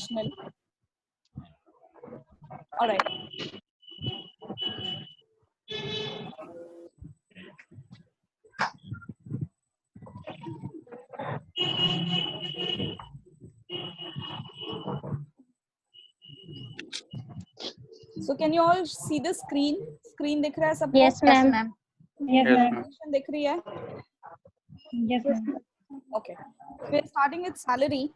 professional. All right. So can you all see the screen? Screen दिख रहा है सबको? Yes, ma'am. Yes, ma'am. दिख रही है? Yes, ma'am. Okay. We're starting with salary.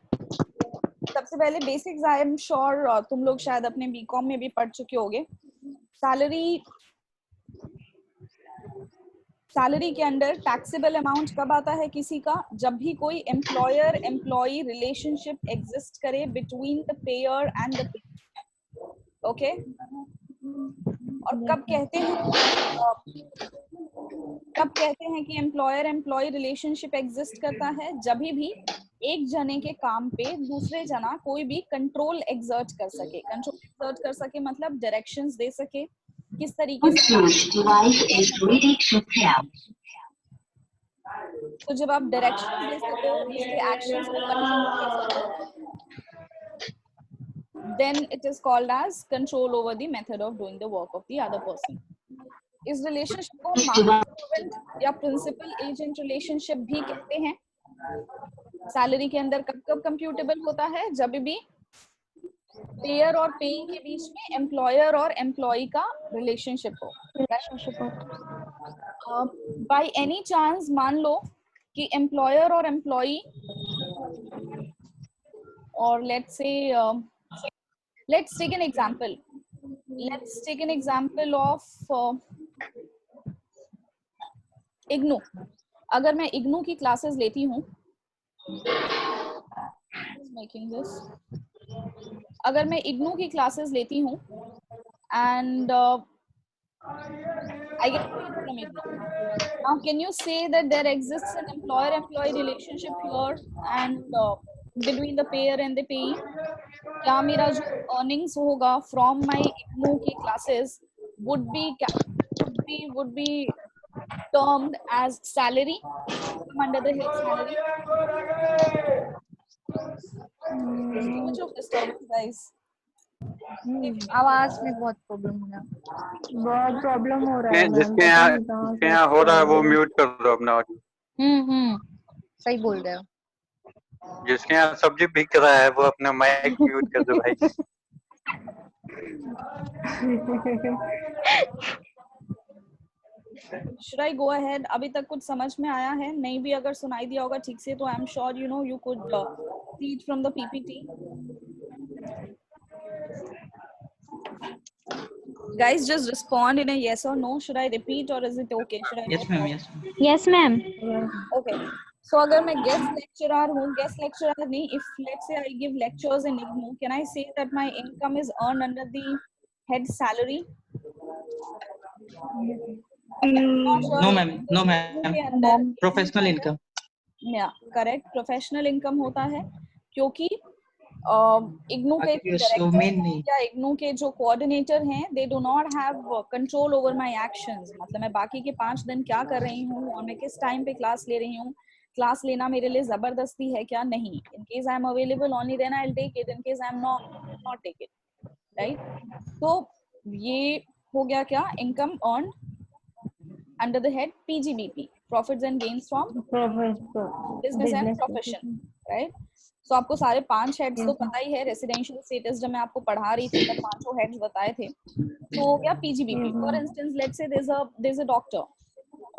सबसे पहले बेसिक्स आई एम श्योर तुम लोग शायद अपने बीकॉम में भी पढ़ चुके होगे. सैलरी के अंडर टैक्सेबल अमाउंट कब आता है किसी का? जब भी कोई एम्प्लॉयर एम्प्लॉई रिलेशनशिप एग्जिस्ट करे between the pair and the paid. Okay. और कब कहते हैं कि एम्प्लॉयर एम्प्लॉई रिलेशनशिप एग्जिस्ट करता है? जब भी एक जने के काम पे दूसरे जना कोई भी कंट्रोल एक्सर्ट कर सके. कंट्रोल एक्सर्ट कर सके मतलब डायरेक्शंस दे सके किस तरीके से. तो जब आप डायरेक्शंस दे सको, उसके एक्शंस को कंट्रोल कर सको, then it is called as control over the method of doing the work of the other person. इस रिलेशनशिप को मास्टर सर्वेंट या प्रिंसिपल एजेंट रिलेशनशिप भी कहते हैं. सैलरी के अंदर कब कब कंप्यूटेबल होता है? जब भी पेयर और पेइंग के बीच में एम्प्लॉयर और एम्प्लॉई का रिलेशनशिप हो. बाय एनी चांस मान लो कि एम्प्लॉयर और एम्प्लॉई, और let's take an example. Let's take an example of IGNOU. अगर मैं इग्नू की क्लासेस लेती हूँ, अगर मैं इग्नू की क्लासेस लेती हूँ and I get paid from IGNOU. Now, can you say that there exists an employer-employee relationship here and between the payer and the payee? क्या मेरा जो earnings होगा from my IGNOU की classes would be termed as salary, under the head salary? There's too much of disturbance, guys. आवाज में बहुत problem हो रहा है. बहुत प्रॉब्लम हो रहा है. जिसके यहाँ हो रहा है वो म्यूट कर दो अपना. सही बोल रहे हो. जिसके यहाँ सब्जी बिक रहा है वो अपना माइक म्यूट कर दो भाई. Should I go ahead? अभी तक कुछ समझ में आया है? नहीं भी अगर सुनाई दिया होगा ठीक से तो I am sure you could see it from the PPT. Guys, just respond in a yes or no. Should I repeat or is it okay? Should I? Yes, ma'am. Yes. Yes, ma'am. Okay. So अगर मैं guest lecturer हूँ, guest lecturer नहीं, if let's say I give lectures in IGNOU, can I say that my income is earned under the head salary? No, ma'am. No, ma'am. Professional income. Yeah, correct. Professional income होता है क्योंकि IGNOU के director या IGNOU के जो coordinator हैं, they do not have control over my actions. मतलब मैं बाकी के 5 दिन क्या कर रही हूँ और मैं किस टाइम पे क्लास ले रही हूँ, क्लास लेना मेरे लिए जबरदस्ती है क्या? नहीं. In case I am available only then I'll take it. In case I am not take it. Right? तो ये हो गया क्या? Income earned under the head PGBP, profits and gains from business and profession. Right? So आपको सारे 5 heads तो पता ही है. रेसिडेंशियल स्टेटस जब मैं आपको पढ़ा रही थी तब 5 हेड्स बताए थे. तो हो गया PGBP. For instance let's say there is a doctor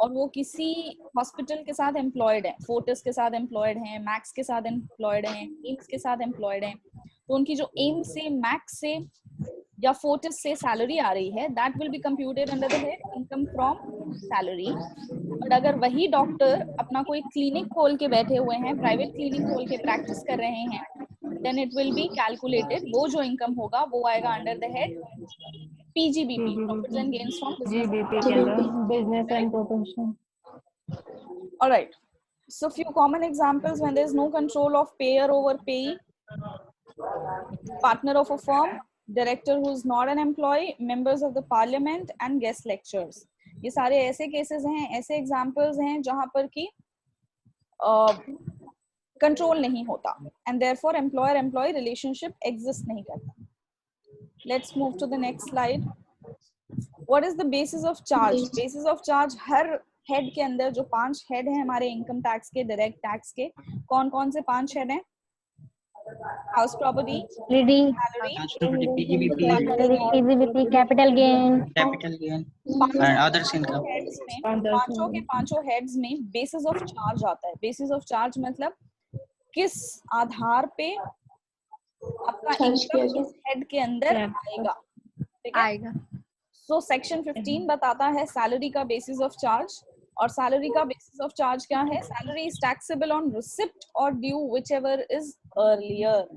और वो किसी हॉस्पिटल के साथ एम्प्लॉयड है, फोर्टिस के साथ एम्प्लॉयड है, मैक्स के साथ एम्प्लॉयड है, एम्स के साथ एम्प्लॉयड है. तो उनकी जो एम्स से, मैक्स से या फोर्टिस से सैलरी आ रही है, that will be computed under the head income from salary. But अगर वही डॉक्टर अपना कोई क्लिनिक खोल के बैठे हुए हैं, प्राइवेट क्लिनिक खोल के प्रैक्टिस कर रहे हैं, then it will be calculated. वो जो इनकम होगा वो आएगा under the head PGBP, profits and gains from business and profession. Alright. So few common examples when there is no control of payer over payee: partner of a firm, director who is not an employee, members of the parliament and guest lecturers. ये सारे ऐसे cases हैं, ऐसे examples हैं जहां पर कि control नहीं होता, and therefore employer employee relationship exist नहीं करता. Let's move to the next slide. What is the basis of charge? Basis of charge, हर हेड के अंदर जो 5 हेड हैं हमारे इनकम टैक्स के, डायरेक्ट टैक्स के, कौन कौन से 5 हेड हैं? House property, salary, PGBP, capital gain. and others income. पांचों के पांचों हेड्स में बेसिस ऑफ चार्ज आता है. बेसिस ऑफ चार्ज मतलब किस आधार पे आपका इनकम इस हेड के अंदर आएगा. ठीक है, आएगा. सो सेक्शन 15 बताता है सैलरी का बेसिस ऑफ चार्ज. और सैलरी का बेसिस ऑफ चार्ज क्या है? Salary is taxable on receipt और ड्यू व्हिचएवर इज अर्लियर.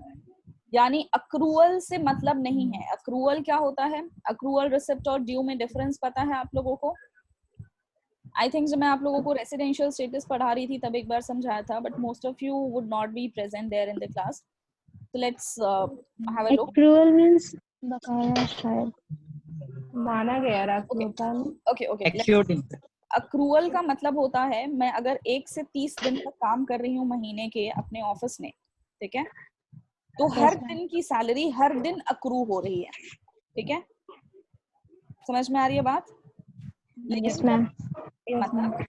यानी अक्रूअल से मतलब नहीं है. अक्रूअल क्या होता है? अक्रूअल, रिसिप्ट और ड्यू में डिफरेंस पता है आप लोगों को? आई थिंक जब मैं आप लोगों को रेसिडेंशियल स्टेटस पढ़ा रही थी तब एक बार समझाया था, but most of you would not be present there in the class. So let's have a look. Accrual means बकाया शायद माना गया राखी होता है. Okay. Accrued income. अक्रूअल का मतलब होता है मैं अगर 1 से 30 दिन तक काम कर रही हूँ महीने के अपने ऑफिस में, ठीक है, तो हर दिन की सैलरी हर दिन अक्रू हो रही है. ठीक है, समझ में आ रही है बात? Yes ma'am. मतलब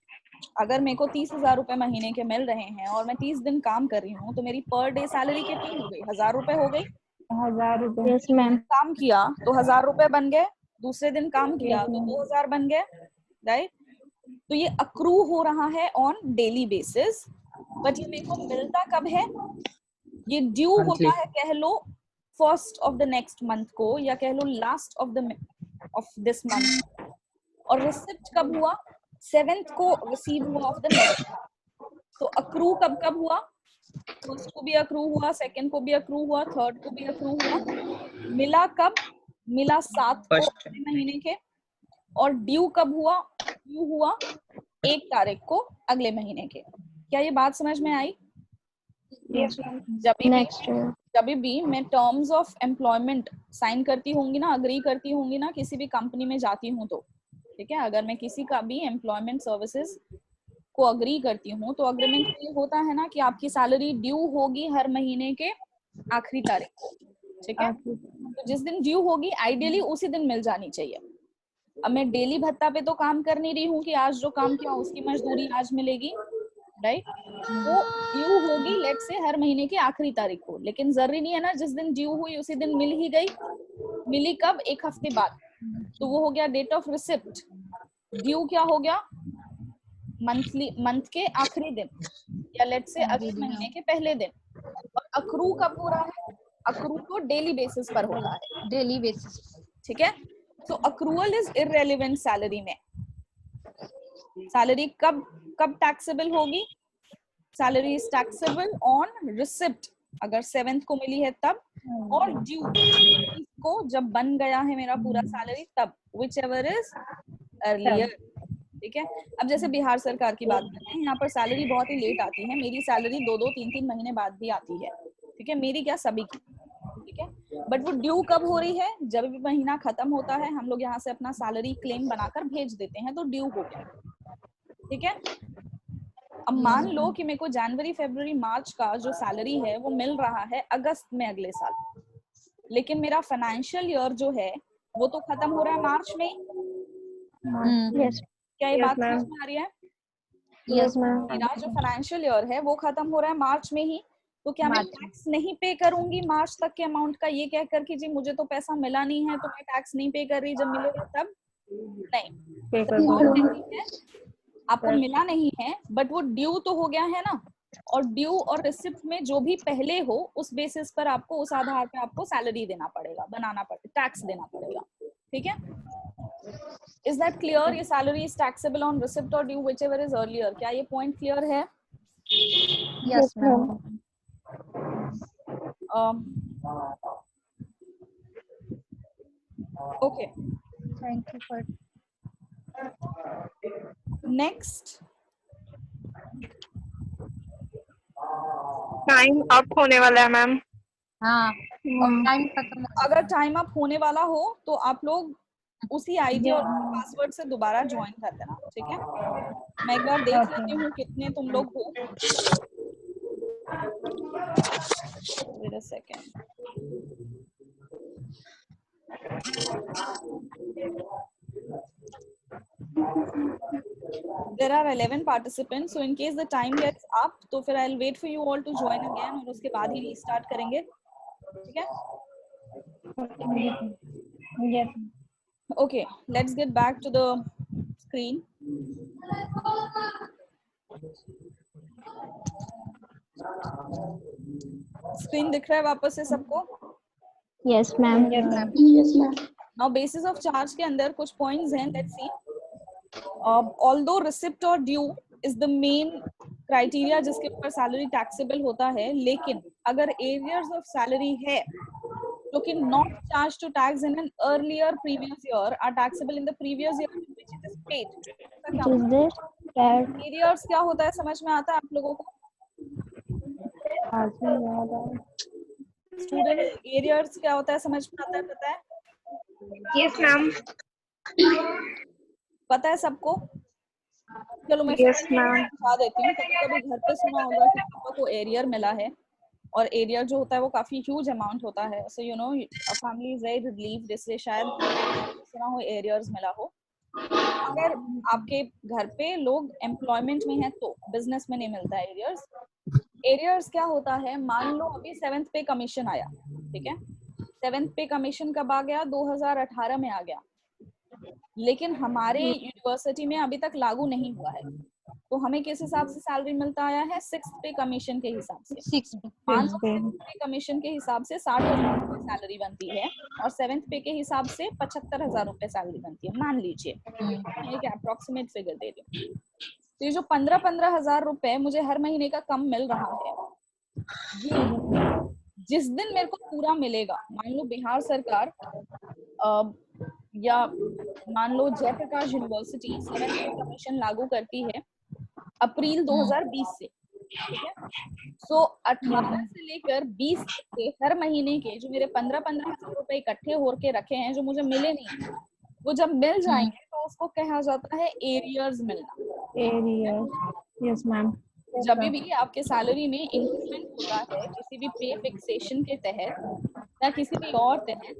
अगर मेरे को 30,000 रुपए महीने के मिल रहे हैं और मैं 30 दिन काम कर रही हूँ तो मेरी पर डे सैलरी कितनी हो गई? 1,000 रुपए हो गई. 1000 रुपए. Yes ma'am. काम किया तो 1,000 रुपए बन गए. दूसरे दिन काम किया तो 2,000 बन गए. राइट? तो ये अक्रू हो रहा है ऑन डेली बेसिस. बट ये मेरे को मिलता कब है? ये ड्यू होता है कह लो first of the next month को, या कह लो लास्ट ऑफ दिस मंथ. और रिसिप्ट कब हुआ? 7th को रिसीव हुआ ऑफ द नेक्स्ट. तो अक्रू कब हुआ? फर्स्ट को भी अक्रू हुआ, सेकंड को भी अक्रू हुआ, थर्ड को भी अक्रू हुआ. मिला कब? मिला 7 को अगले महीने के. और ड्यू कब हुआ? ड्यू हुआ 1 तारीख को अगले महीने के. क्या ये बात समझ में आई? Yes. जब भी मैं टर्म्स ऑफ एम्प्लॉयमेंट साइन करती होंगी ना, अग्री करती होंगी ना, किसी भी कंपनी में जाती हूँ तो, ठीक है, अगर मैं किसी का भी एम्प्लॉयमेंट सर्विसेज को अग्री करती हूँ तो अग्रीमेंट ये होता है ना कि आपकी सैलरी ड्यू होगी हर महीने के आखिरी तारीख को. ठीक है, तो जिस दिन ड्यू होगी आइडियली उसी दिन मिल जानी चाहिए. अब मैं डेली भत्ता पे तो काम कर नहीं रही हूँ कि आज जो काम किया उसकी मजदूरी आज मिलेगी. राइट? वो ड्यू होगी लेट्स से हर महीने की आखिरी तारीख को. लेकिन जरूरी नहीं है ना जिस दिन ड्यू हुई उसी दिन मिल ही गई. मिली कब? 1 हफ्ते बाद. तो वो हो गया डेट ऑफ रिसिप्ट. ड्यू क्या हो गया? मंथ के आखिरी दिन, या लेट्स से अगले महीने के पहले दिन. और अक्रू कब हो रहा है? अक्रू तो डेली बेसिस पर होता है. Daily basis. ठीक है, तो अक्रूअल इज इररेलेवेंट सैलरी में. सैलरी कब टैक्सेबल होगी? Salary is taxable on receipt अगर 7th को मिली है तब, और ड्यू को जब बन गया है मेरा पूरा सैलरी तब, व्हिचएवर इज अर्लियर. ठीक है, अब जैसे बिहार सरकार की बात करते हैं, यहाँ पर सैलरी बहुत ही लेट आती है. मेरी सैलरी 2-2, 3-3 महीने बाद भी आती है. ठीक है, मेरी क्या सभी की. ठीक है, बट वो ड्यू कब हो रही है? जब भी महीना खत्म होता है हम लोग यहाँ से अपना सैलरी क्लेम बनाकर भेज देते हैं तो ड्यू हो गया. ठीक है, अब मान लो कि मेरे को जनवरी, फरवरी, मार्च का जो सैलरी है वो मिल रहा है अगस्त में अगले साल, लेकिन मेरा फाइनेंशियल ईयर जो है वो तो खत्म हो रहा है मार्च में. Yes. क्या ये Yes, बात ma'am. समझ में आ रही है? Yes ma'am. मेरा जो फाइनेंशियल ईयर है वो खत्म हो रहा है मार्च में ही. तो क्या मैं टैक्स नहीं पे करूंगी मार्च तक के अमाउंट का, ये कह कर कि जी मुझे तो पैसा मिला नहीं है तो मैं टैक्स नहीं पे कर रही, जब मिलेगा तब? नहीं, आपको मिला नहीं है बट वो ड्यू तो हो गया है ना. और ड्यू और रिसिप्ट में जो भी पहले हो उस बेसिस पर आपको, उस आधार पे आपको सैलरी देना पड़ेगा, बनाना पड़ेगा, टैक्स देना पड़ेगा. ठीक है, इज दैट क्लियर? ये salary is taxable on receipt और ड्यू व्हिचएवर इज अर्लियर. क्या ये पॉइंट क्लियर है? Yes ma'am. Okay, thank you for. Next. Time up होने वाला है मैम. हाँ, टाइम खत्म. अगर टाइम अप होने वाला हो तो आप लोग उसी आईडी और पासवर्ड से दोबारा ज्वाइन कर देना. ठीक है, मैं एक बार देख लेती हूँ कितने तुम लोग हो. Wait a second. There are 11 participants, so in case the time gets up, तो फिर I'll wait for you all to join again और उसके बाद ही restart करेंगे, ठीक है? Yes. Okay, let's get back to the screen. Screen दिख रहा है वापस से सबको? Yes, ma'am. Yes, ma'am. Yes, ma'am. Now basis of charge के अंदर कुछ points हैं, let's see. Although receipt or due is the main criteria जिसके ऊपर salary taxable होता है, लेकिन अगर arrears of salary है जो कि not charged to tax in an earlier previous year are taxable in the previous year in which it is paid. What is this? That Arrears क्या होता है समझ में आता है आप लोगों को? आज में याद आया। Student arrears क्या होता है समझ में आता है, पता है? Yes, ma'am. पता है सबको? चलो मैं Yes, ma'am. बता देती हूँ। कभी-कभी घर पे सुना होगा कि पापा को एरियर मिला है और एरियर जो होता है वो काफी ह्यूज अमाउंट होता है, so you know family is very relieved, इसलिए शायद सुना हो एरियर्स मिला हो। अगर आपके घर पे लोग एम्प्लॉयमेंट में हैं तो बिजनेस में नहीं मिलता है एरियर्स। एरियर्स क्या होता है, मान लो अभी 7th पे कमीशन आया, ठीक है? 7th पे कमीशन कब आ गया? 2018 में आ गया, लेकिन हमारे यूनिवर्सिटी में अभी तक लागू नहीं हुआ है, तो हमें किस हिसाब से सैलरी मिलता आया है? 6th पे कमीशन के हिसाब से। 6 6th पे कमीशन के हिसाब से 60,000 रुपए सैलरी बनती है और 7th पे के हिसाब से 75,000 रुपए सैलरी बनती है, मान लीजिए। एक अप्रोक्सीमेट फिगर दे रही हूँ। तो ये जो 15,000 रुपए मुझे हर महीने का कम मिल रहा है, जिस दिन मेरे को पूरा मिलेगा, मान लो बिहार सरकार या मान लो जयप्रकाश यूनिवर्सिटी 7th पे कमीशन लागू करती है अप्रैल 2020 से, ठीक है? सो 18 से लेकर 20 के हर महीने के जो मेरे 15,000 रुपए इकट्ठे होके रखे हैं जो मुझे मिले नहीं, वो जब मिल जाएंगे तो उसको कहा जाता है एरियर्स मिलना। Arrears. Yes, ma'am. जब भी आपके सैलरी में इंक्रीमेंट होता है किसी भी पे फिक्सेशन के तहत या किसी भी और तहत,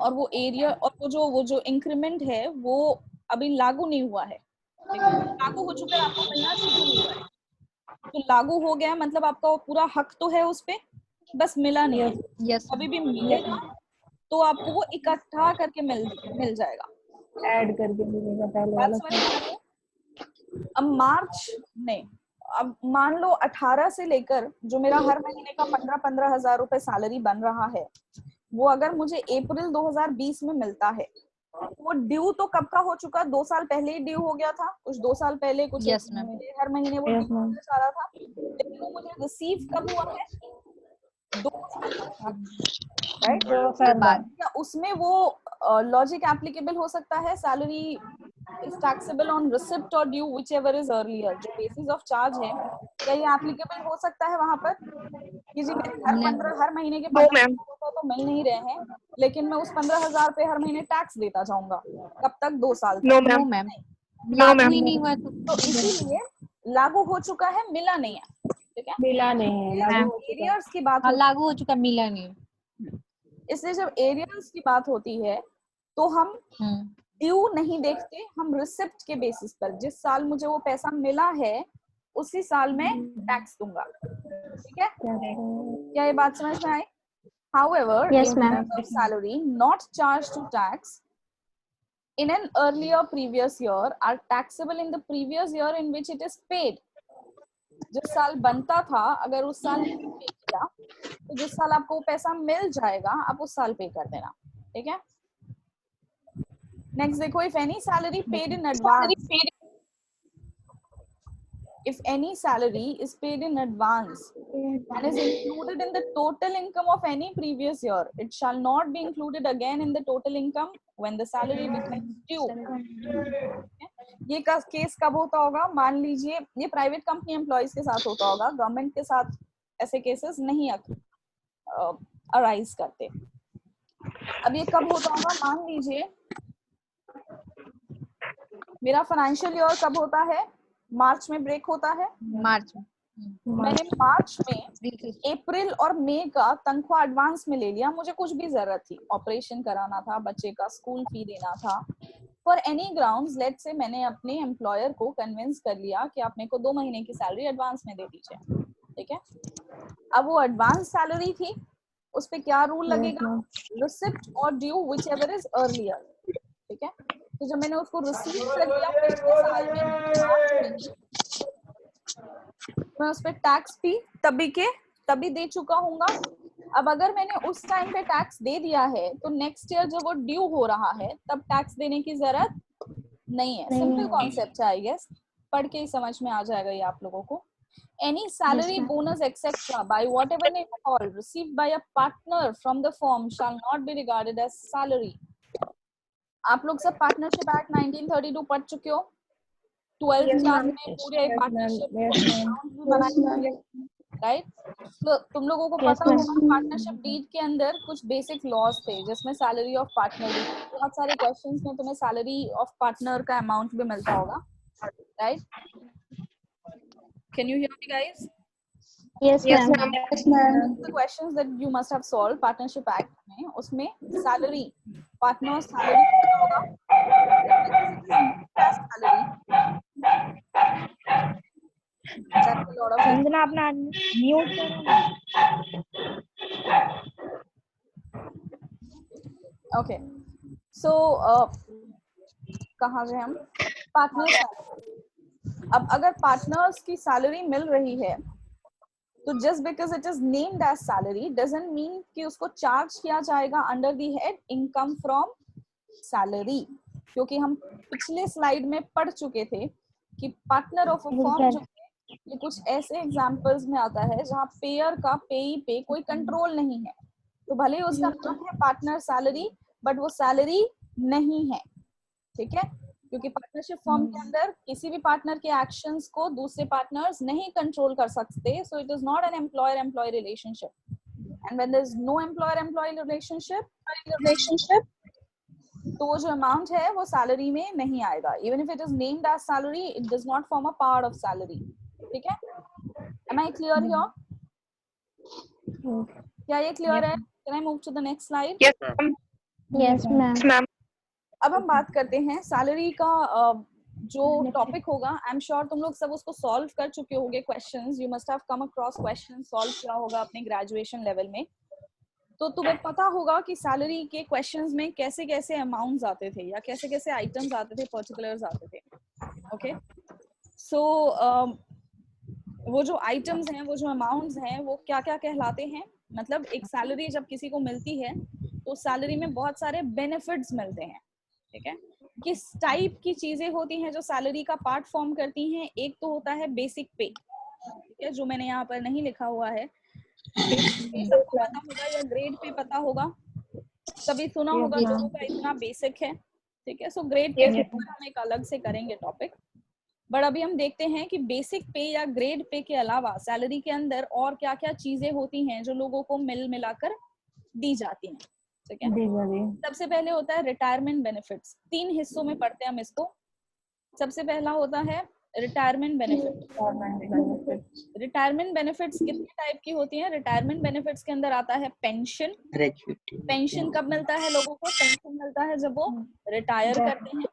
और वो एरिया और वो जो इंक्रीमेंट है वो अभी लागू नहीं हुआ है, लागू हो चुका है, आपको मिलना शुरू हुआ है, तो लागू हो गया मतलब आपका वो पूरा हक तो है उस पे, बस मिला नहीं है। Yes. अभी भी मिलेगा तो आपको वो इकट्ठा करके मिल जाएगा। Add करके मिलेगा पहले बात वाला। समझ में आ रही है? अब मार्च नहीं, अब मान लो 18 से लेकर जो मेरा हर महीने का 15,000 रुपए सैलरी बन रहा है, वो अगर मुझे अप्रैल 2020 में मिलता है, वो ड्यू तो कब का हो चुका? 2 साल पहले ही ड्यू हो गया था, कुछ 2 साल पहले, कुछ Yes, ma'am. हर महीने वो Yes, ड्यू ma'am. होता जा रहा था, लेकिन वो मुझे रिसीव कब हुआ है? 2 साल राइट? 2 साल बाद। क्या उसमें वो लॉजिक एप्लीकेबल हो सकता है? Salary is taxable on receipt or due whichever is earlier, जो basis of charge है, क्या ये एप्लीकेबल हो सकता है वहां पर कि जी मेरे हर महीने के 15,000 तो मिल नहीं रहे हैं, लेकिन मैं उस 15,000 पे हर महीने टैक्स देता जाऊंगा, कब तक? 2 साल तक। No, No, ma'am. ma'am. No, लागू ma'am. ही नहीं हुआ तो इसीलिए लागू हो चुका है, मिला नहीं है, ठीक है? मिला नहीं है, लागू हो चुका है। एरियर्स की बात हाँ, होती लागू हो चुका, मिला नहीं। है, इसलिए जब एरियर्स की बात होती है तो हम ड्यू नहीं देखते, हम रिसिप्ट के बेसिस पर जिस साल मुझे वो पैसा मिला है उसी साल में टैक्स दूंगा, ठीक है? क्या ये बात समझ में आई? However, Yes, ma'am. increment of salary not charged to tax in an earlier previous year are taxable in the previous year in which it is paid. जिस साल बनता था अगर उस साल पे किया तो जिस साल आपको वो पैसा मिल जाएगा आप उस साल पे कर देना, ठीक है? नेक्स्ट देखो, if any salary paid in advance, if any salary is paid in advance and is included in the total income of any previous year, it shall not be included again in the total income when the salary becomes due. ये case कब होता होगा? मान लीजिए ये private company employees के साथ होता होगा, गवर्नमेंट के साथ ऐसे केसेस नहीं अराइज करते। अब ये कब होता होगा? मान लीजिए मेरा फाइनेंशियल ईयर कब होता है? मार्च में ब्रेक होता है, मार्च में। मैंने मार्च में अप्रैल और मई का तनख्वाह एडवांस में ले लिया, मुझे कुछ भी जरूरत थी, ऑपरेशन कराना था, बच्चे का स्कूल फी देना था, for any grounds, let's say मैंने अपने एम्प्लॉयर को कन्विंस कर लिया कि आप मेरे को 2 महीने की सैलरी एडवांस में दे दीजिए, ठीक है। अब वो एडवांस सैलरी थी, उस पे क्या रूल लगेगा, रिसिप्ट और due which ever is earlier, ठीक है। तो जब मैंने उसको रिसीव कर लिया पिछले साल में मार्च में, मैं उस पे टैक्स भी तभी दे चुका हूँगा। अब अगर मैंने उस टाइम पे टैक्स दे दिया है तो नेक्स्ट ईयर जब वो ड्यू हो रहा है तब टैक्स देने की जरूरत नहीं है। सिंपल कॉन्सेप्ट है, आई गेस पढ़ के ही समझ में आ जाएगा ये आप लोगों को। Any salary, bonus, etc. by whatever name at all received by a partner from the firm shall not be regarded as salary. आप लोग सब पार्टनरशिप एक्ट 1932 पढ़ चुके हो, 12th क्लास में पूरे पार्टनरशिप, राइट। तो तुम लोगों को पता होगा पार्टनरशिप डीड के अंदर कुछ बेसिक लॉज थे जिसमें सैलरी ऑफ पार्टनर, बहुत सारे क्वेश्चंस में तुम्हें सैलरी ऑफ पार्टनर का अमाउंट भी मिलता होगा, right. Can you hear me, guys? Yes, ma'am. Yes, ma'am. The questions that you must have solved Partnership Act में, उसमें salary, partner salary क्या होगा? Salary. That's a lot of. Sanjana अपना mute करो। Okay. So कहाँ से हम? Partner salary. अब अगर पार्टनर्स की सैलरी मिल रही है तो just because it is named as salary doesn't mean कि उसको चार्ज किया जाएगा under the head income from salary, क्योंकि हम पिछले स्लाइड में पढ़ चुके थे कि पार्टनर ऑफ अ फर्म जो है ये कुछ ऐसे एग्जांपल्स में आता है जहां पेयर का पेई पे कोई कंट्रोल नहीं है, तो भले ही उसका नाम है पार्टनर सैलरी बट वो सैलरी नहीं है, ठीक है। क्योंकि पार्टनरशिप फॉर्म के अंदर किसी भी पार्टनर के एक्शंस को दूसरे पार्टनर्स नहीं कंट्रोल कर सकते, so it is not an employer employee relationship, and when there is no employer employee relationship तो वो जो अमाउंट है वो सैलरी में नहीं आएगा, even if it is named as salary it does not form a part of salary, ठीक है। Am I clear here? क्या ये क्लियर है? Can I move to the next slide? Yes, ma'am. अब हम बात करते हैं सैलरी का जो टॉपिक होगा। आई एम श्योर तुम लोग सब उसको सॉल्व कर चुके होंगे, questions you must have come across question solve किया होगा अपने ग्रेजुएशन लेवल में, तो तुम्हें पता होगा कि सैलरी के क्वेश्चंस में कैसे कैसे अमाउंट्स आते थे या कैसे कैसे आइटम्स आते थे, पर्टिकुलर्स आते थे, ओके। सो वो जो आइटम्स हैं, वो जो अमाउंट्स हैं, वो क्या क्या कहलाते हैं, मतलब एक सैलरी जब किसी को मिलती है तो सैलरी में बहुत सारे बेनिफिट्स मिलते हैं, ठीक है। किस टाइप की चीजें होती हैं जो सैलरी का पार्ट फॉर्म करती हैं? एक तो होता है बेसिक पे, ठीक है, जो मैंने यहाँ पर नहीं लिखा हुआ है, सबको पता होगा या ग्रेड पे पता होगा, कभी सुना होगा लोगों का इतना बेसिक है, ठीक है। सो ग्रेड पे हम एक अलग से करेंगे टॉपिक, बट अभी हम देखते हैं कि बेसिक पे या ग्रेड पे के अलावा सैलरी के अंदर और क्या क्या चीजें होती हैं जो लोगों को मिल मिलाकर दी जाती हैं, ठीक है। सबसे पहले होता है रिटायरमेंट बेनिफिट्स। 3 हिस्सों में पढ़ते हैं हम इसको। सबसे पहला होता है रिटायरमेंट बेनिफिट। रिटायरमेंट बेनिफिट्स कितने टाइप की होती हैं? रिटायरमेंट बेनिफिट्स के अंदर आता है पेंशन। पेंशन कब मिलता है लोगों को? पेंशन मिलता है जब वो रिटायर करते हैं।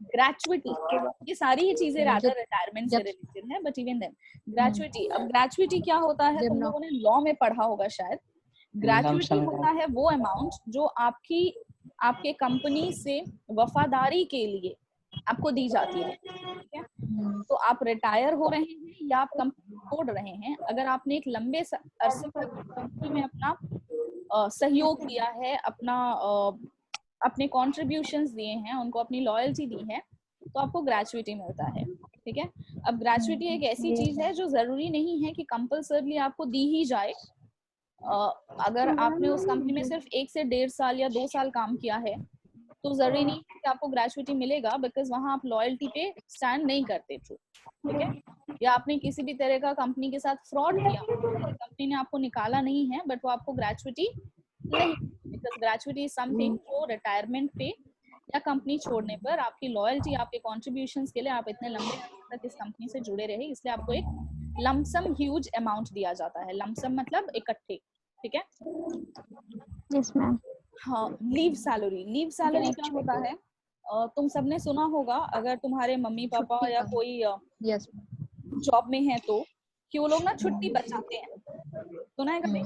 ग्रेचुइटी, ये सारी ही चीजें रादर रिटायरमेंट से रिलेटेड है, बट इवन देन ग्रेचुइटी। अब ग्रेचुइटी क्या होता है? तुम लोगों ने लॉ में पढ़ा होगा शायद। ग्रेचुइटी होता है वो अमाउंट जो आपके कंपनी से वफादारी के लिए आपको दी जाती है, ठीक है। तो आप रिटायर हो रहे हैं या आप कंपनी छोड़ रहे हैं, अगर आपने एक लंबे अरसे तक कंपनी में अपना सहयोग दिया है, अपने कॉन्ट्रीब्यूशंस दिए हैं, उनको अपनी लॉयल्टी दी है, तो आपको ग्रेचुइटी मिलता है, ठीक है। अब ग्रेचुइटी एक ऐसी चीज है जो जरूरी नहीं है कि कंपल्सरली आपको दी ही जाए। अगर आपने उस कंपनी में सिर्फ 1 से 1.5 साल या 2 साल काम किया है तो जरूरी नहीं है कि आपको ग्रेचुइटी मिलेगा, बिकॉज वहां आप लॉयल्टी पे स्टैंड नहीं करते, ठीक है। या आपने किसी भी तरह का कंपनी के साथ फ्रॉड किया, कंपनी ने आपको निकाला नहीं है, बट वो आपको ग्रेचुइटी नहीं, बिकॉज ग्रेचुइटी इज समथिंग जो रिटायरमेंट पे या कंपनी छोड़ने पर आपकी लॉयल्टी, आपके कॉन्ट्रीब्यूशंस के लिए आप इतने लंबे तक इस कंपनी से जुड़े रहे, इसलिए आपको एक लमसम ह्यूज अमाउंट दिया जाता है। लमसम मतलब इकट्ठे, ठीक है। Yes ma'am. हाँ, लीव सैलरी। लीव सैलरी क्या होता है? तुम सबने सुना होगा, अगर तुम्हारे मम्मी पापा छुट्टी या का। कोई यस जॉब में है तो कि वो लोग ना छुट्टी बचाते हैं, सुना है कभी?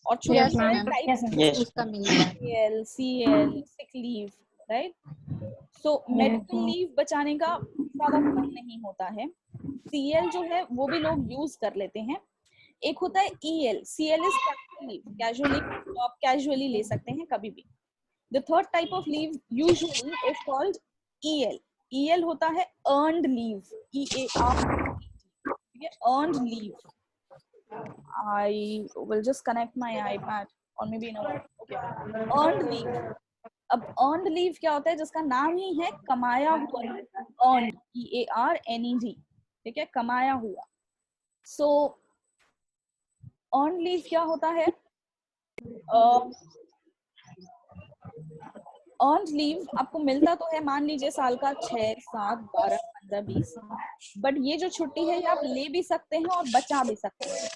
और छुट्टी यस के मैम, टाइप्स Yes. उसका मिलता है। CL, CL, sick leave, right. So medical leave बचाने का ज्यादा फल नहीं होता है। CL जो है वो भी लोग यूज कर लेते हैं। एक होता है EL, CL is casual leave, casual leave तो आप कैजुअली ले सकते हैं कभी भी। The third type of leave usually is called EL. EL होता है earned leave, EARNED, ठीक है, earned leave. I will just connect my iPad or maybe in a while. Okay, earned leave. अब earned leave क्या होता है? जिसका नाम ही है कमाया हुआ leave, earned, EARNED, ठीक है, कमाया हुआ। So earned leave क्या होता है? अर्न्ड लीव आपको मिलता तो है, मान लीजिए साल का 6, 7, 12, 15, 20, बट ये जो छुट्टी है ये आप ले भी सकते हैं और बचा भी सकते हैं।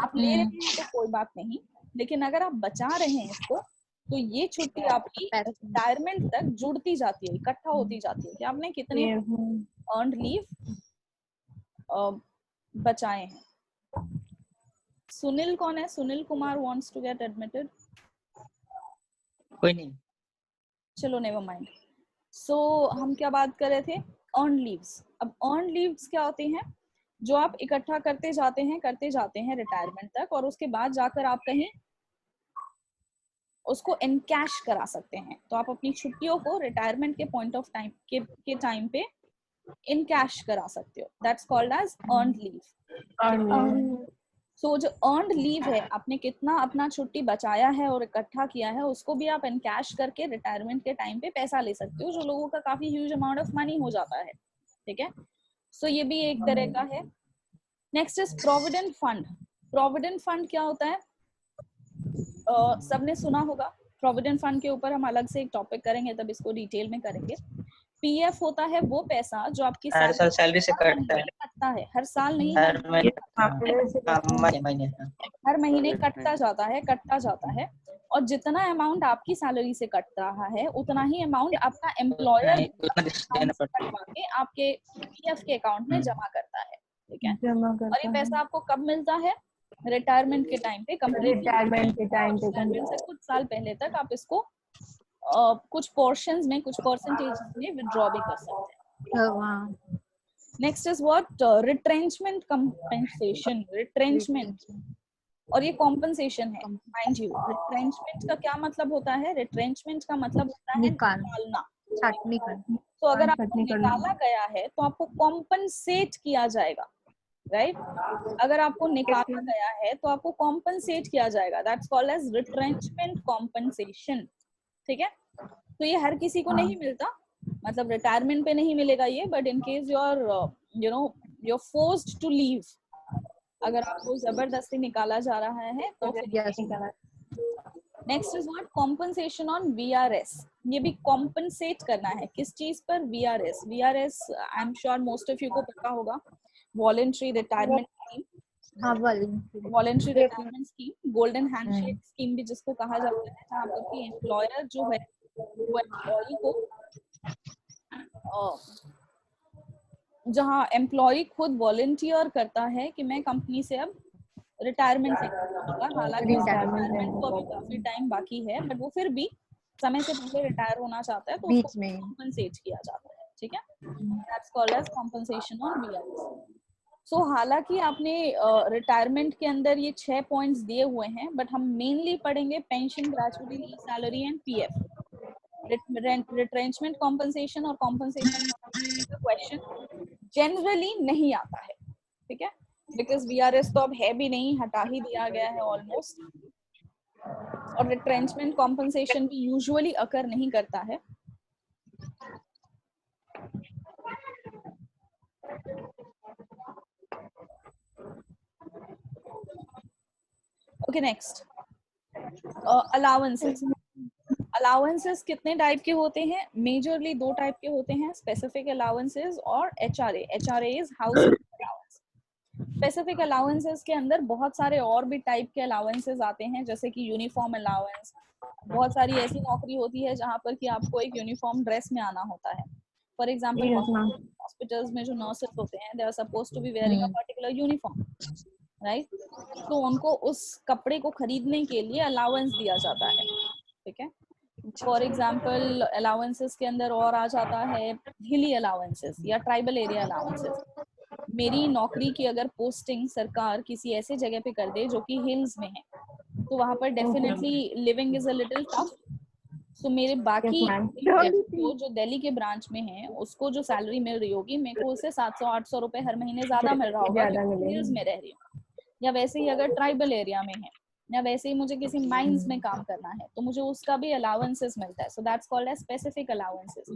आप ले रहे हैं तो कोई बात नहीं, लेकिन अगर आप बचा रहे हैं इसको तो ये छुट्टी आपकी रिटायरमेंट तक जुड़ती जाती है, इकट्ठा होती जाती है कि आपने कितने अर्न्ड लीव बचाए हैं। सुनील कौन है? Sunil Kumar wants to get admitted. कोई नहीं। चलो नेवर माइंड। सो हम क्या बात कर रहे थे? Earn leaves. अब अर्न लीव्स क्या होती हैं? जो आप इकट्ठा करते जाते हैं रिटायरमेंट तक, और उसके बाद जाकर आप कहीं उसको इनकैश करा सकते हैं। तो आप अपनी छुट्टियों को रिटायरमेंट के पॉइंट ऑफ टाइम के टाइम पे इनकैश करा सकते हो। That's called as earned leave. So जो अर्न्ड लीव है, आपने कितना अपना छुट्टी बचाया है और इकट्ठा किया है, उसको भी आप इनकैश करके रिटायरमेंट के टाइम पे पैसा ले सकते हो, जो लोगों का काफी ह्यूज अमाउंट ऑफ मनी हो जाता है, ठीक है। सो ये भी एक तरह का है। Next is provident fund. Provident fund क्या होता है? सबने सुना होगा। प्रोविडेंट फंड के ऊपर हम अलग से एक टॉपिक करेंगे, तब इसको डिटेल में करेंगे। PF होता है वो पैसा जो आपकी हर साल सैलरी से कटता है। कटता है, हर साल नहीं, हर महीने। हर महीने कटता जाता है। और जितना अमाउंट आपकी सैलरी से कट रहा है उतना ही अमाउंट आपका एम्प्लॉयर कटवा के आपके PF के अकाउंट में जमा करता है, ठीक है। और ये पैसा आपको कब मिलता है? रिटायरमेंट के टाइम पे, रिटायरमेंट के टाइम पे रिटायरमेंट से कुछ साल पहले तक आप इसको कुछ पोर्शंस में, कुछ परसेंटेज में विड्रॉ भी कर सकते हैं। Next is what? Retrenchment compensation. Retrenchment और ये कॉम्पनसेशन है, माइंड यू। रिट्रेंचमेंट का क्या मतलब होता है? रिट्रेंचमेंट का मतलब होता है निकालना, छाटनी करना। तो अगर आपको निकाला गया है तो आपको कॉम्पनसेट किया जाएगा, राइट। अगर आपको निकाला गया है तो आपको कॉम्पनसेट किया जाएगा। That's called as retrenchment compensation, ठीक है। तो ये हर किसी को नहीं मिलता, मतलब रिटायरमेंट पे नहीं मिलेगा ये, but in case you are you are forced to leave, अगर आपको जबरदस्ती निकाला जा रहा है तो फिर। Next is what? Compensation on VRS। ये भी कॉम्पनसेट करना है किस चीज पर? VRS। VRS I am sure most of you को पता होगा, वॉलंटरी रिटायरमेंट स्कीम। हाँ, voluntary retirement scheme, golden handshake scheme भी जिसको कहा जाता है, जहाँ पर कि एम्प्लॉयर जो है वो एम्प्लॉय को, जहाँ एम्प्लॉय खुद वॉलंटियर करता है कि मैं कंपनी से अब रिटायरमेंट से करूंगा। हालांकि रिटायरमेंट को अभी काफी टाइम बाकी है, बट वो फिर भी समय से पहले रिटायर होना चाहता है तो उसको कॉम्पनसेट किया जाता है, ठीक है। That's called as compensation on VRS। So हालांकि आपने रिटायरमेंट के अंदर ये 6 पॉइंट्स दिए हुए हैं, बट हम मेनली पढ़ेंगे pension, gratuity, salary and PF। Retrenchment compensation और कॉम्पनसेशन का क्वेश्चन जनरली नहीं आता है, ठीक है, बिकॉज VRS तो अब है भी नहीं, हटा ही दिया गया है ऑलमोस्ट। और रिट्रेंचमेंट कॉम्पनसेशन भी यूजुअली अकर नहीं करता है। Okay, next allowances. अलाउंसेस कितने टाइप के होते हैं? मेजरली 2 टाइप के होते हैं, स्पेसिफिक अलाउंसेस और HRA. HRA is house allowance. Specific allowances के अंदर बहुत सारे और भी टाइप के अलाउंसेस आते हैं, जैसे कि यूनिफॉर्म अलाउंस। बहुत सारी ऐसी नौकरी होती है जहाँ पर कि आपको एक यूनिफॉर्म ड्रेस में आना होता है। फॉर एग्जाम्पल हॉस्पिटल्स में जो नर्सेस होते हैं, they are suppose to be wearing a particular uniform, right? तो उनको उस कपड़े को खरीदने के लिए अलाउंस दिया जाता है, ठीक है? फॉर एग्जाम्पल अलाउंसेस के अंदर और आ जाता है हिली अलाउंसेस या ट्राइबल एरिया अलाउंसेस। मेरी नौकरी की अगर पोस्टिंग सरकार किसी ऐसे जगह पे कर दे जो कि हिल्स में है, तो वहां पर definitely living is a little tough. So मेरे बाकी जो दिल्ली के ब्रांच में है, उसको जो सैलरी मिल रही होगी, मेरे को उससे 700-800 रुपए हर महीने ज्यादा मिल रहा होगा क्योंकि हिल्स में रह रही हूँ। या वैसे ही अगर ट्राइबल एरिया में है, या वैसे ही मुझे किसी माइंस में काम करना है, तो मुझे उसका भी अलाउंसेस मिलता है। So that's called as specific allowances.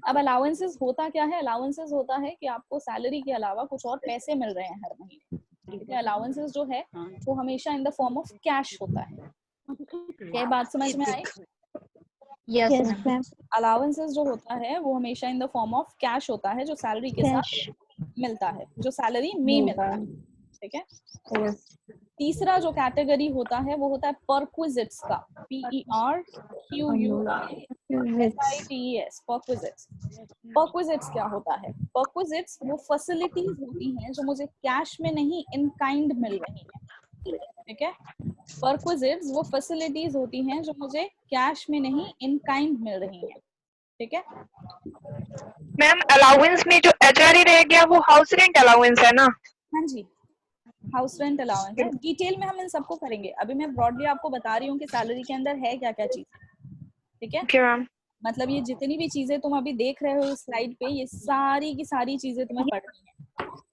अब अलाउंसेस होता क्या है? अलाउंसेस होता है कि आपको सैलरी के अलावा कुछ और पैसे मिल रहे हैं हर महीने, ठीक है? अलाउंसेस जो है वो हमेशा इन द फॉर्म ऑफ कैश होता है। क्या बात समझ में आई? Yes ma'am. अलाउंसेस जो होता है वो हमेशा इन द फॉर्म ऑफ कैश होता है, जो सैलरी के साथ मिलता है, जो सैलरी में मिलता है, ठीक है? तीसरा जो कैटेगरी होता है वो होता है परक्विजिट्स का, PERQUISITES, परक्विजिट्स। परक्विजिट्स क्या होता है? परक्विजिट्स वो फैसिलिटीज होती हैं जो मुझे कैश में नहीं, इन काइंड मिल रही हैं, ठीक है? परक्विजिट्स वो फैसिलिटीज होती हैं जो मुझे कैश में नहीं, इन काइंड मिल रही हैं, ठीक है? मैम अलाउंस में जो एचआरए रह गया वो हाउस रेंट अलाउंस है ना? हाँ जी, हाउस रेंट अलाउंस है। डिटेल में हम इन सबको करेंगे, अभी मैं ब्रॉडली आपको बता रही हूँ कि सैलरी के अंदर है क्या क्या चीज, ठीक है? Okay ma'am. मतलब ये जितनी भी चीजें तुम अभी देख रहे हो स्लाइड पे, ये सारी की सारी चीजें तुम्हें पढ़नी है।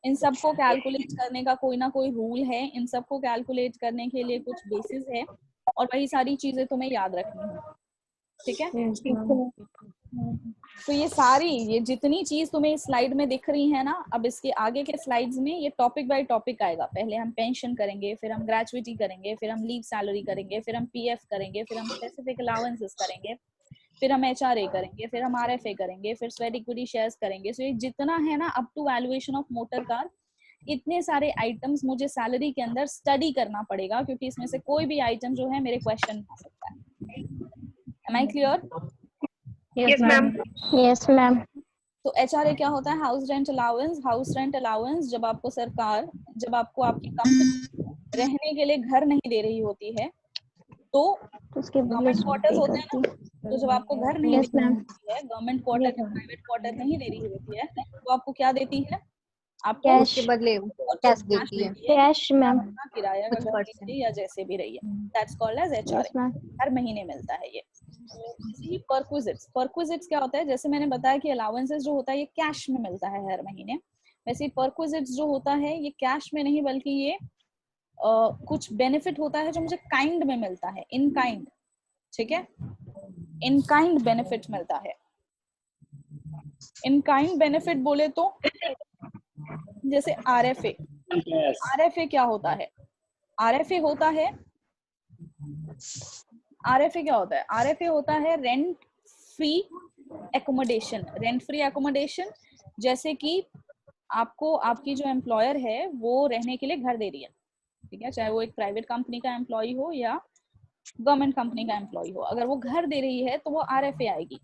इन सबको कैलकुलेट करने का कोई ना कोई रूल है, इन सबको कैलकुलेट करने के लिए कुछ बेसिस है, और वही सारी चीजें तुम्हें याद रखनी है, ठीक है? तो ये जितनी चीज तुम्हें इस स्लाइड में दिख रही है ना, अब इसके आगे के स्लाइड्स में ये टॉपिक बाय टॉपिक आएगा। पहले हम पेंशन करेंगे, फिर हम ग्रेचुइटी करेंगे, फिर हम लीव सैलरी करेंगे, फिर हम पीएफ करेंगे, फिर हम स्पेसिफिक अलाउंसेस करेंगे, फिर हम एचआरए करेंगे, फिर हम आरएफए करेंगे, फिर स्वेट इक्विटी शेयर्स करेंगे। सो ये जितना है ना up to valuation of motor car, इतने सारे आइटम्स मुझे सैलरी के अंदर स्टडी करना पड़ेगा, क्योंकि इसमें से कोई भी आइटम जो है मेरे क्वेश्चन में आ सकता है। Am I clear? Yes ma'am. Yes ma'am. तो एचआरए क्या होता है? House rent allowance. House rent allowance जब आपको सरकार, जब आपको आपकी कंपनी रहने के लिए घर नहीं दे रही होती है, तो गवर्नमेंट क्वार्टर्स होते हैं ना, तो जब आपको घर नहीं दे रही होती है, गवर्नमेंट क्वार्टर या प्राइवेट क्वार्टर नहीं दे रही होती है, तो आपको क्या देती है? आपको कैश उसके बदले कैश देती है, कैश मैम। किराया का घर दीजिए या जैसे भी रही है। That's called as HRA. हर महीने मिलता है ये। जैसे ही परक्विजिट्स क्या होता है? जैसे मैंने बताया कि अलाउंसेस जो होता है ये कैश में मिलता है हर महीने, वैसे ही परक्विजिट्स जो होता है ये कैश में नहीं, बल्कि ये कुछ बेनिफिट होता है जो मुझे काइंड में मिलता है, इन काइंड, ठीक है? इन काइंड बेनिफिट मिलता है। इन काइंड बेनिफिट बोले तो जैसे आरएफए। आरएफए क्या होता है? आरएफए होता है, आरएफए क्या होता है? आरएफए होता है rent free accommodation. Rent free accommodation, जैसे कि आपको आपकी जो एम्प्लॉयर है वो रहने के लिए घर दे रही है, ठीक है? चाहे वो एक प्राइवेट कंपनी का एम्प्लॉय हो या गवर्नमेंट कंपनी का एम्प्लॉय हो, अगर वो घर दे रही है तो वो आरएफए आएगी,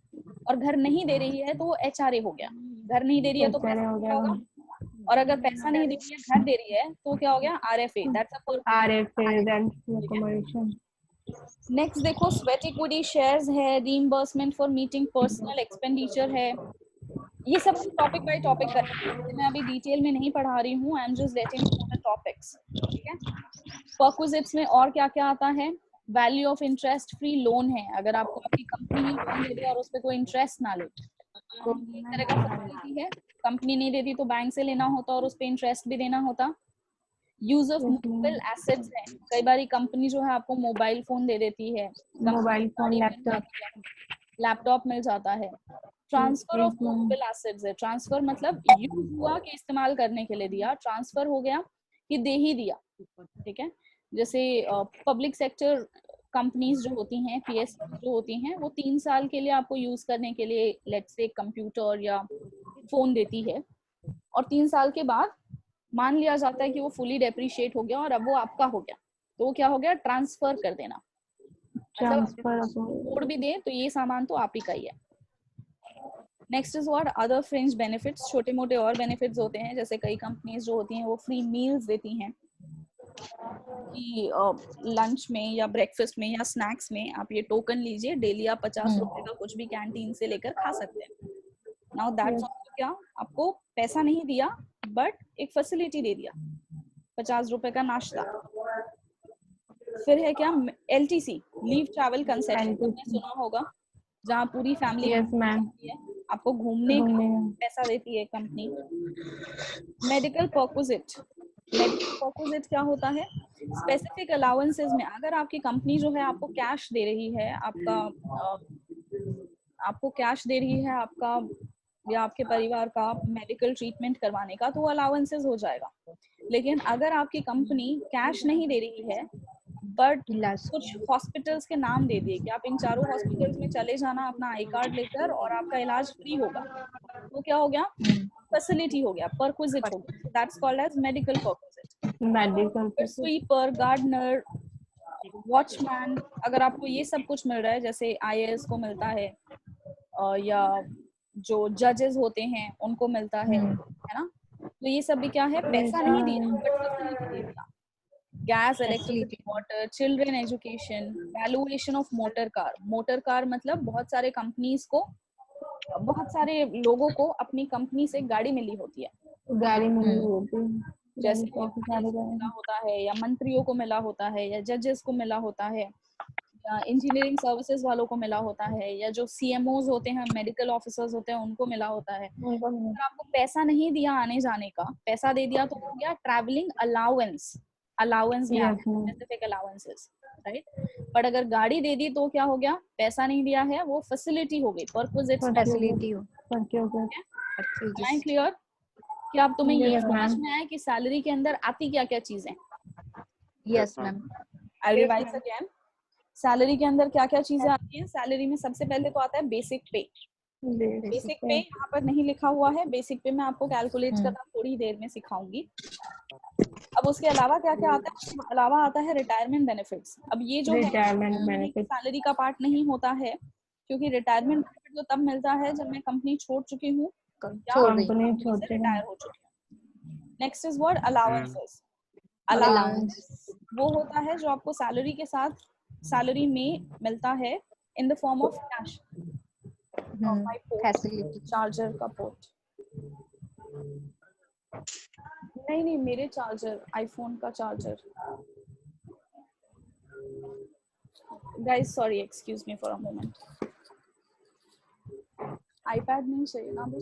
और घर नहीं दे रही है तो वो एचआरए हो गया। घर नहीं दे रही है तो पैसा हो गया, और अगर पैसा नहीं दे रही है, घर दे रही है, तो क्या हो गया? RFA. That's a RFA. Next देखो, स्वेट इक्विटी शेयर्स है, reimbursement for meeting personal expenditure है। ये सब हम टॉपिक बाय टॉपिक करेंगे, मैं अभी डिटेल में नहीं पढ़ा रही हूँ, I am just letting you the topics, ठीक है? परक्विजिट्स में और क्या क्या आता है? Value of interest free loan है। अगर आपको आपकी कंपनी ही लोन दे दे और उस पर कोई इंटरेस्ट ना ले, तो एक तरह का फैसिलिटी है। कंपनी नहीं देती तो बैंक से लेना होता और उस पर इंटरेस्ट भी देना होता। यूज ऑफ मोबाइल एसेट्स है, कई बार कंपनी जो है आपको मोबाइल फोन दे देती है, मोबाइल फोन, लैपटॉप मिल जाता है। ट्रांसफर ऑफ मोबाइल एसेट्स है। ट्रांसफर मतलब यूज हुआ कि इस्तेमाल करने के लिए दिया, ट्रांसफर हो गया कि दे ही दिया, ठीक है? जैसे पब्लिक सेक्टर कंपनीज जो होती हैं, पीएस जो होती हैं, वो 3 साल के लिए आपको यूज करने के लिए लेट्स से कंप्यूटर या फोन देती है, और 3 साल के बाद मान लिया जाता है कि वो फुली डेप्रिशिएट हो गया और अब वो आपका हो गया, तो वो क्या हो गया, ट्रांसफर कर देना। ट्रांसफर छोड़ भी दे तो ये सामान तो आप ही का ही है। Next is what other fringe benefits, छोटे मोटे और बेनिफिट्स होते हैं, जैसे कई कंपनीज जो होती हैं वो फ्री मील्स देती हैं कि लंच में या ब्रेकफास्ट में या स्नैक्स में आप ये टोकन लीजिए, डेली आप 50 रुपए का कुछ भी कैंटीन से लेकर खा सकते हैं। नाउ दैट्स क्या, आपको पैसा नहीं दिया बट एक फैसिलिटी दे दिया, 50 रुपए का नाश्ता। फिर है क्या, LTC, लीव ट्रैवल कंसेशन, आपने सुना होगा, जहाँ पूरी फैमिली आपको घूमने का पैसा देती है company. Medical perquisite, medical perquisite क्या होता है, स्पेसिफिक अलाउंसेस में अगर आपकी कंपनी जो है आपको कैश दे रही है, आपको कैश दे रही है आपका या आपके परिवार का मेडिकल ट्रीटमेंट करवाने का, तो वो अलाउंसेस हो जाएगा। लेकिन अगर आपकी कंपनी कैश नहीं दे रही है बट कुछ हॉस्पिटल्स के नाम दे दिए कि आप इन 4 हॉस्पिटल्स में चले जाना अपना आई कार्ड लेकर और आपका इलाज फ्री होगा, तो क्या हो गया, फैसिलिटी हो गया, परक्विजिट हो गया, that's called as medical perquisite. Medical sweeper, gardener, watchman, अगर आपको ये सब कुछ मिल रहा है, जैसे IAS को मिलता है या जो जजेस होते हैं उनको मिलता है ना, तो ये सब भी क्या है, पैसा नहीं दिया बट फैसिलिटी दे दिया। Gas, electricity, water, children education, valuation of motor car. Motor car मतलब बहुत सारे कंपनीज को, बहुत सारे लोगों को अपनी कंपनी से गाड़ी मिली होती है, गाड़ी मिली होती है, जैसे मिला होता है या मंत्रियों को मिला होता है या जजेस को मिला होता है या इंजीनियरिंग सर्विसेज वालों को मिला होता है या जो CMOs होते हैं, मेडिकल ऑफिसर्स होते हैं, उनको मिला होता है। अगर आपको पैसा नहीं दिया आने जाने का, पैसा दे दिया तो हो गया ट्रैवलिंग अलाउंस, अलाउंस भी आते हैं, स्पेसिफिक अलाउंसेस, राइट। बट अगर गाड़ी दे दी तो क्या हो गया, पैसा नहीं दिया है, वो फैसिलिटी हो गई, परक्विजिट फैसिलिटी हो गई। क्लियर? क्या आप तुम्हें ये समझ में आया कि सैलरी के अंदर आती क्या क्या चीजें? Yes ma'am. I revise again, salary के अंदर क्या क्या चीजें आती हैं? सैलरी में सबसे पहले तो आता है बेसिक पे। बेसिक पे यहाँ पर नहीं लिखा हुआ है, बेसिक पे मैं आपको कैलकुलेट करना थोड़ी देर में सिखाऊंगी। अब उसके अलावा क्या क्या आता है? उसके अलावा आता है रिटायरमेंट बेनिफिट्स। अब ये जो है सैलरी का पार्ट नहीं होता है, क्योंकि रिटायरमेंट बेनिफिट तो तब मिलता है जब मैं कंपनी छोड़ चुकी हूँ या रिटायर हो चुकी हूँ। Next is what, allowances. Allowance वो होता है जो आपको सैलरी के साथ, सैलरी में मिलता है इन the form of cash. Charger का पोर्ट नहीं, मेरे चार्जर, आईफोन का charger. Guys sorry, excuse me for a moment. IPad नहीं चाहिए ना अभी?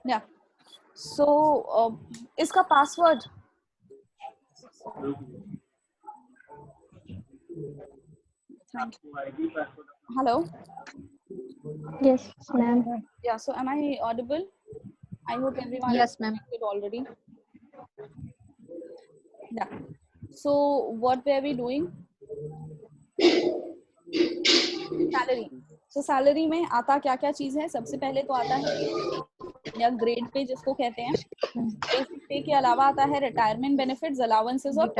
या सो इसका password hello Yes ma'am. yeah, so am I audible? I hope everyone Yes is ma'am. connected already. Yeah, so what were we doing? Salary. तो salary में आता क्या क्या चीज है? सबसे पहले तो आता है या ग्रेड पे जिसको कहते हैं। बेसिक पे के अलावा आता है रिटायरमेंट बेनिफिट्स, अलाउंसेस और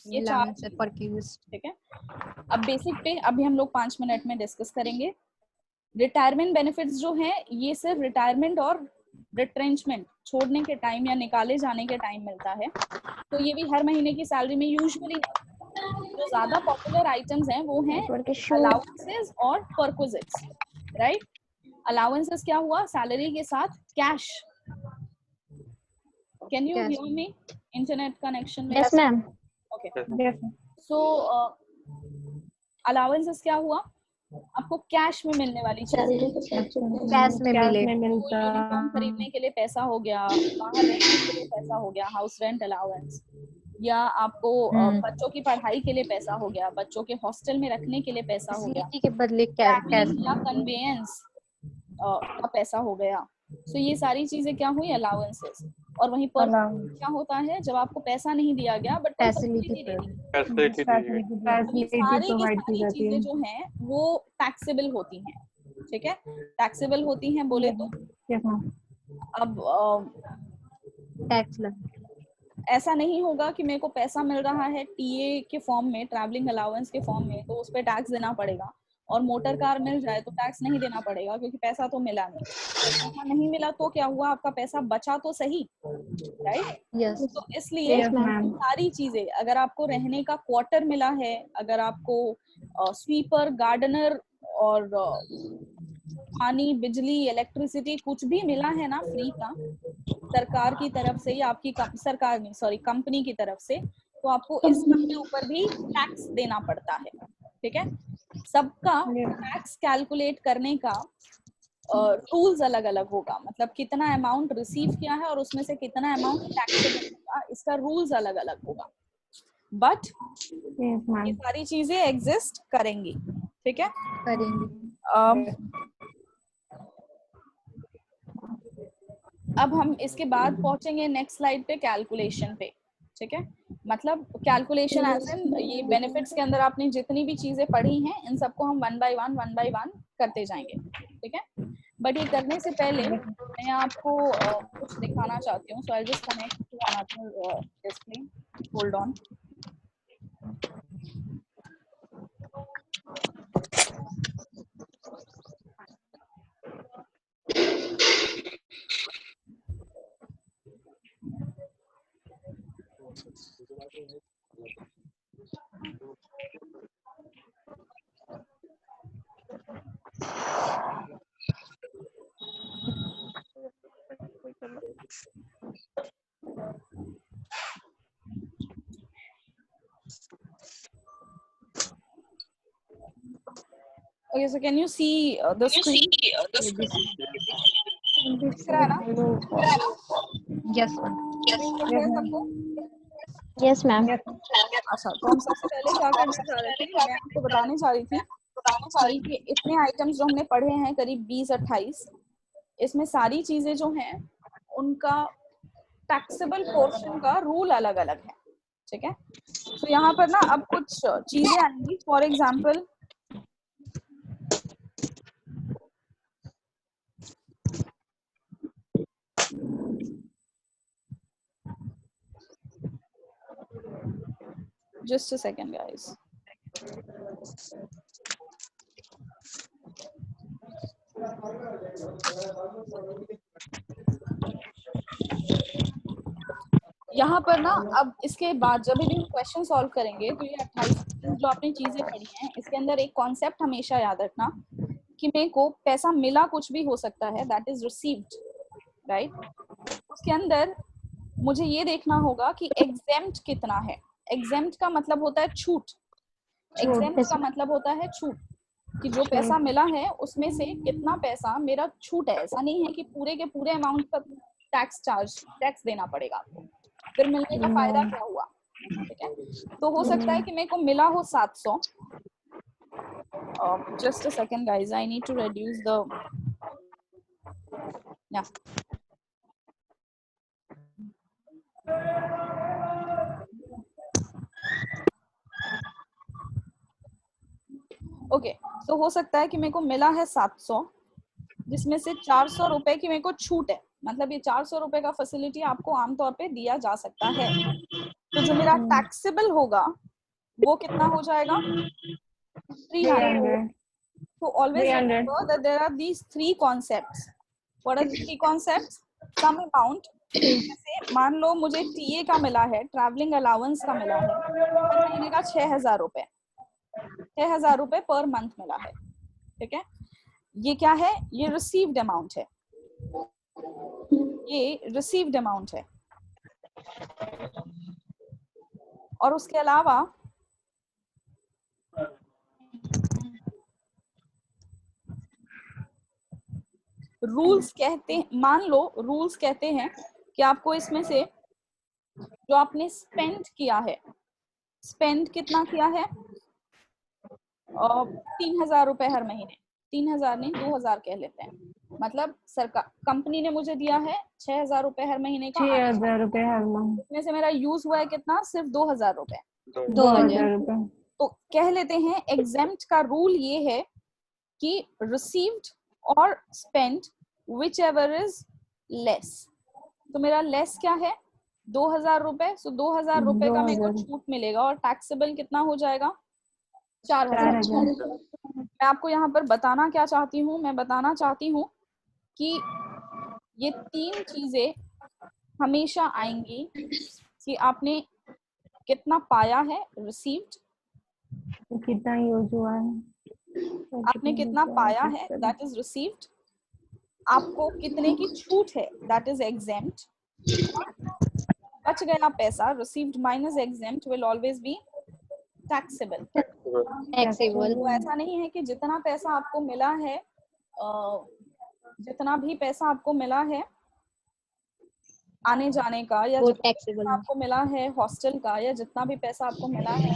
ये 4, ठीक है। अब बेसिक पे अभी हम लोग 5 मिनट में डिस्कस करेंगे। रिटायरमेंट बेनिफिट्स जो हैं ये सिर्फ रिटायरमेंट और रिट्रेंचमेंट, छोड़ने के टाइम या निकाले जाने के टाइम मिलता है। तो ये भी हर महीने की सैलरी में यूजुअली जो ज्यादा पॉपुलर आइटम्स हैं वो हैं अलाउंसेस और परक्विजिट्स, राइट। अलाउंसेस क्या हुआ? सैलरी के साथ cash. Can you hear me? Internet connection? Yes ma'am. Okay, so allowances क्या हुआ? आपको कैश में मिलने वाली चीजें, कैश में मिलता। यूनिफॉर्म खरीदने के लिए पैसा हो गया, बाहर रहने के लिए पैसा हो गया, हाउस रेंट अलाउंस, या आपको बच्चों की पढ़ाई के लिए पैसा हो गया, बच्चों के हॉस्टल में रखने के लिए पैसा हो गया, के बदले ट्रैवलिंग या कन्वेयंस का पैसा हो गया। सो ये सारी चीजें क्या हुई, अलाउंसेस। और वहीं पर क्या होता है जब आपको पैसा नहीं दिया गया बट फैसिलिटी दे दी, सारी की सारी चीजें जो हैं वो टैक्सेबल होती हैं, ठीक है, टैक्सेबल होती हैं बोले तो। अब टैक्स ऐसा नहीं होगा कि मेरे को पैसा मिल रहा है टीए के फॉर्म में, ट्रैवलिंग अलाउंस के फॉर्म में, तो उस पर टैक्स देना पड़ेगा, और मोटर कार मिल जाए तो टैक्स नहीं देना पड़ेगा क्योंकि पैसा तो मिला नहीं। पैसा नहीं मिला तो क्या हुआ, आपका पैसा बचा तो सही, राइट? यस। तो इसलिए सारी चीजें, अगर आपको रहने का क्वार्टर मिला है, अगर आपको स्वीपर, गार्डनर और पानी, बिजली, इलेक्ट्रिसिटी कुछ भी मिला है ना फ्री का सरकार की तरफ से या आपकी सरकार नहीं सॉरी कंपनी की तरफ से, तो आपको इस सब के ऊपर भी टैक्स देना पड़ता है, ठीक है। सबका टैक्स कैलकुलेट करने का रूल्स अलग अलग होगा, मतलब कितना अमाउंट रिसीव किया है और उसमें से कितना अमाउंट टैक्सेबल होगा, इसका रूल्स अलग अलग होगा, बट ये सारी चीजें एग्जिस्ट करेंगी, ठीक है, करेंगी। अब हम इसके बाद पहुंचेंगे नेक्स्ट स्लाइड पे, कैलकुलेशन पे, ठीक है। मतलब कैलकुलेशन एज इन ये बेनिफिट्स के अंदर आपने जितनी भी चीजें पढ़ी हैं इन सबको हम वन बाय वन करते जाएंगे, ठीक है। बट ये करने से पहले मैं आपको कुछ दिखाना चाहती हूँ, so I just connect to another display, hold on. Okay, so can you see the screen? दिख रहा है ना? Yes yes ma'am. अच्छा, तो हम सबसे पहले क्या करने जा रहे थे, मैं आपको बताने जा रही थी कि इतने आइटम्स जो हमने पढ़े हैं करीब 20-28, इसमें सारी चीजें जो हैं उनका टैक्सेबल पोर्शन का रूल अलग अलग है, ठीक है। तो यहाँ पर ना अब कुछ चीजें आएंगी, for example just a second guys, यहाँ पर ना अब इसके बाद जब भी हम क्वेश्चन सॉल्व करेंगे तो ये 28 जो आपने चीजें पढ़ी हैं इसके अंदर एक कॉन्सेप्ट हमेशा याद रखना कि मेरे को पैसा मिला कुछ भी हो सकता है, दैट इज रिसीव्ड, राइट। उसके अंदर मुझे ये देखना होगा कि एग्जेम्प्ट कितना है। एग्जेम्प्ट का मतलब होता है छूट, एग्जेम्प्ट का मतलब होता है छूट, कि जो पैसा मिला है उसमें से कितना पैसा मेरा छूट है। ऐसा नहीं है कि पूरे के पूरे अमाउंट पर टैक्स देना पड़ेगा आपको, फिर मिलने का फायदा क्या हुआ, ठीक है। तो हो सकता है कि मेरे को मिला हो 700, just a second guys, I need to reduce the okay. तो हो सकता है कि मेरे को मिला है 700, जिसमें से 400 रुपए की मेरे को छूट है, मतलब ये 400 रुपए का फैसिलिटी आपको आमतौर पे दिया जा सकता है। तो जो मेरा टैक्सेबल होगा वो कितना हो जाएगा, 300। So always remember that there are these three concepts. What are the three concepts? Some amount, जैसे मान लो मुझे टीए का मिला है, ट्रैवलिंग अलाउंस का मिला है, हर महीने का 6,000 रुपए, 6,000 रुपए पर मंथ मिला है, ठीक है। ये क्या है, ये रिसीव्ड अमाउंट है, ये रिसीव्ड अमाउंट है। और उसके अलावा रूल्स कहते हैं, मान लो रूल्स कहते हैं कि आपको इसमें से जो आपने स्पेंड किया है, स्पेंड कितना किया है, 3,000 रुपए हर महीने, 3,000 नहीं 2,000 कह लेते हैं, मतलब सरकार कंपनी ने मुझे दिया है 6,000 रुपए हर महीने का, 6,000 रुपए हर माह, इसमें से मेरा यूज हुआ है कितना, सिर्फ 2,000 रुपए। 2,000 रुपए। तो कह लेते हैं एग्जेम्प्ट का रूल ये है कि रिसीव्ड और spent which ever is less. तो मेरा लेस क्या है, 2,000 रुपए, सो 2,000 रुपए का मेरे को छूट मिलेगा और टैक्सेबल कितना हो जाएगा, 4,000। मैं आपको यहाँ पर बताना क्या चाहती हूँ, मैं बताना चाहती हूँ कि ये 3 चीजें हमेशा आएंगी कि आपने कितना पाया है, रिसीव्ड, कितना यूज हुआ है, आपने कितना पाया है, दैट इज रिसीव्ड, आपको कितने की छूट है, दैट इज एग्जेम्प्ट, बच गया पैसा, received minus exempt will always be taxable. Taxable. तो ऐसा नहीं है कि जितना पैसा आपको मिला है, जितना भी पैसा आपको मिला है आने जाने का, या वो जितना टैक्सेबल पैसा आपको मिला है हॉस्टल का, या जितना भी पैसा आपको मिला है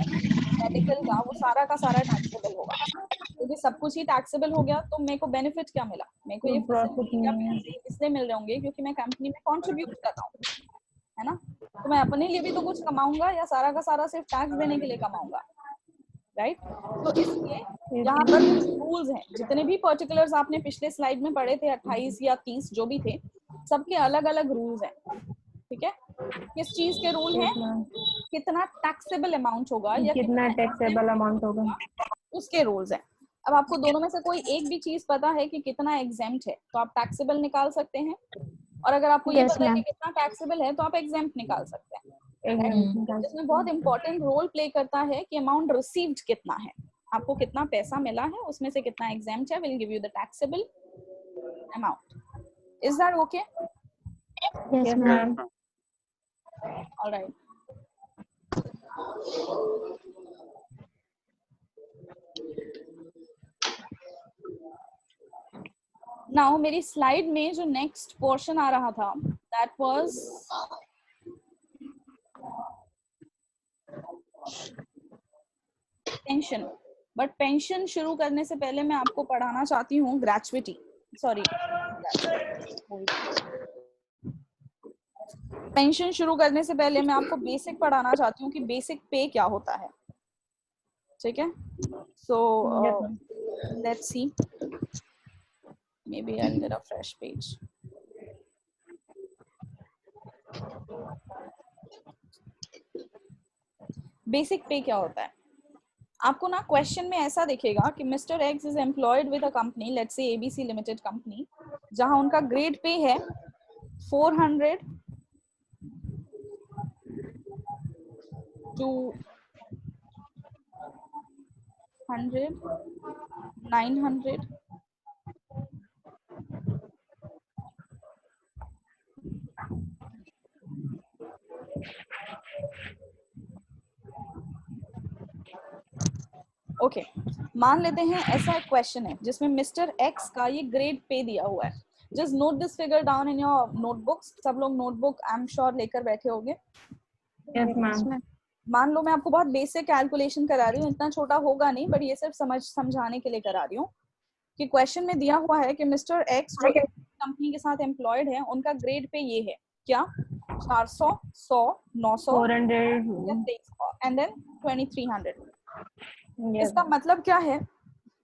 मेडिकल का, वो सारा का सारा टैक्सेबल होगा। क्योंकि सब कुछ ही टैक्सेबल हो गया तो मेरे को बेनिफिट क्या मिला, मेरे को ये फैसिलिटी या पैसे इसलिए मिल रहे होंगे क्योंकि मैं कंपनी में कंट्रीब्यूट कर रहा हूँ, है ना। तो मैं अपने लिए भी तो कुछ कमाऊंगा या सारा का सारा सिर्फ टैक्स देने के लिए कमाऊंगा, राइट। तो इसलिए यहाँ पर कुछ रूल्स हैं, जितने भी पर्टिकुलर्स आपने पिछले स्लाइड में पढ़े थे 28 या 30 जो भी थे, सबके अलग अलग रूल्स हैं, ठीक है। किस चीज के रूल हैं, कितना टैक्सेबल अमाउंट होगा या कितना टैक्सेबल अमाउंट होगा, उसके रूल्स हैं। अब आपको दोनों में से कोई एक भी चीज पता है कि कितना एग्जेम्प्ट है तो आप टैक्सेबल निकाल सकते हैं, और अगर आपको ये पता है कि कितना टैक्सेबल है तो आप एग्जेम्प्ट निकाल सकते हैं। इसमें बहुत इंपॉर्टेंट रोल प्ले करता है कि अमाउंट रिसीव्ड कितना है, आपको कितना पैसा मिला है, उसमें से कितना एग्जेम्प्ट है, will give you the taxable amount. Is that okay? Yes ma'am. Alright, now मेरी स्लाइड में जो नेक्स्ट पोर्शन आ रहा था that was pension, but pension शुरू करने से पहले मैं आपको पढ़ाना चाहती हूँ ग्रेचुइटी, सॉरी पेंशन शुरू करने से पहले मैं आपको बेसिक पढ़ाना चाहती हूँ कि बेसिक पे क्या होता है, ठीक है। So let's see, maybe I'll get a fresh page. Basic पे क्या होता है, आपको ना क्वेश्चन में ऐसा दिखेगा कि mister X is employed with a company, let's say ABC limited company, जहां उनका ग्रेड पे है 400 to 100, 900, ओके मान लेते हैं ऐसा एक क्वेश्चन है जिसमें मिस्टर एक्स का ये ग्रेड पे दिया हुआ है। Just note this figure down in your notebooks, सब लोग नोटबुक आई एम श्योर लेकर बैठे होंगे। Yes ma'am. मान लो मैं आपको बहुत बेसिक कैलकुलेशन करा रही हूँ, इतना छोटा होगा नहीं, बट ये सिर्फ समझाने के लिए करा रही हूँ कि क्वेश्चन में दिया हुआ है कि मिस्टर एक्स जो कंपनी के साथ एम्प्लॉयड है उनका ग्रेड पे ये है क्या, 400, 100, 900, 400 एंड देन 2300। इसका मतलब क्या है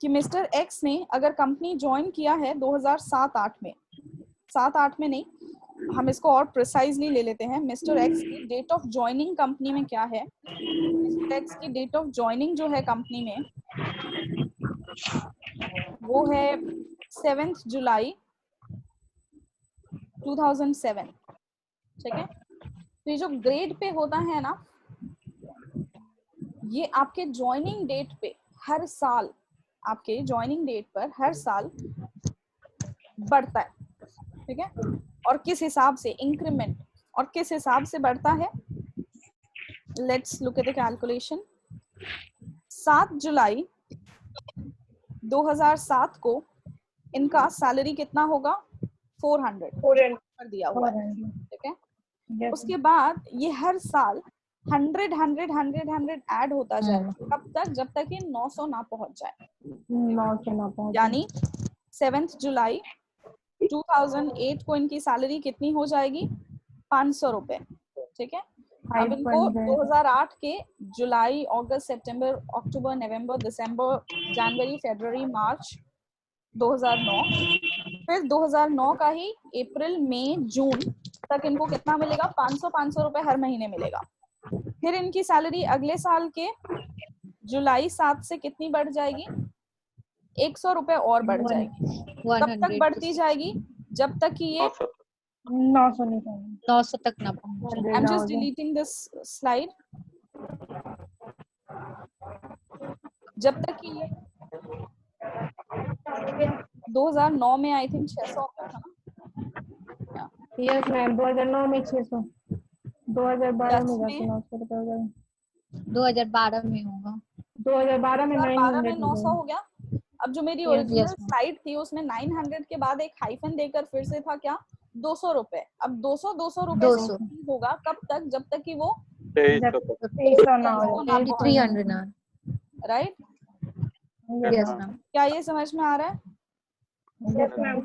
कि मिस्टर एक्स ने अगर कंपनी ज्वाइन किया है 2007-8 में, 7-8 में नहीं, हम इसको और प्रिसाइजली ले लेते हैं। मिस्टर एक्स की डेट ऑफ ज्वाइनिंग कंपनी में क्या है, मिस्टर एक्स की डेट ऑफ ज्वाइनिंग जो है कंपनी में वो है 7 जुलाई 2007, ठीक है। तो ये जो ग्रेड पे होता है ना, ये आपके ज्वाइनिंग डेट पे हर साल, आपके ज्वाइनिंग डेट पर हर साल बढ़ता है, ठीक है। और किस हिसाब से इंक्रीमेंट, और किस हिसाब से बढ़ता है, let's look at the calculation. 7 जुलाई 2007 को इनका सैलरी कितना होगा, 400 कर दिया हुआ है, ठीक है। Yes. उसके बाद ये हर साल 100 ऐड होता जाएगा। कब तक? जब तक ये 900 ना पहुंच जाए। 900 ना पहुंचे। यानी 7 जुलाई 2008 को इनकी सैलरी कितनी हो जाएगी? 500 रुपए। ठीक है। अब इनको 2008 के जुलाई, अगस्त, सितंबर, अक्टूबर, नवंबर, दिसंबर, जनवरी, फरवरी, मार्च 2009, फिर 2009 का ही अप्रैल, मई, जून तक इनको कितना मिलेगा? 500 रुपए हर महीने मिलेगा। फिर इनकी सैलरी अगले साल के जुलाई 7 से कितनी बढ़ जाएगी? 100 रुपए और बढ़ जाएगी। कब तक बढ़ती जाएगी? जब तक कि ये 900 नहीं पहुंचे। 900 तक ना पहुंचे। I'm just deleting this slide. जब तक कि ये 2009 में आई थिंक 600 था ना? यस मैम, 2009 में 600, 2012 में 10 में 900 रुपए हो गए, 2012 में होगा। 2012 में 2012 में 900 900 हो गया। अब जो मेरी ओरिजिनल स्लाइड थी उसमें 900 के बाद एक हाइफन देकर फिर से था क्या? 200 रुपए। अब 200 रुपए 200 होगा कब तक? जब तक कि वो 2300 ना हो जाए। 300 ना। राइट। Yes ma'am. क्या ये समझ में आ रहा है? Yes ma'am.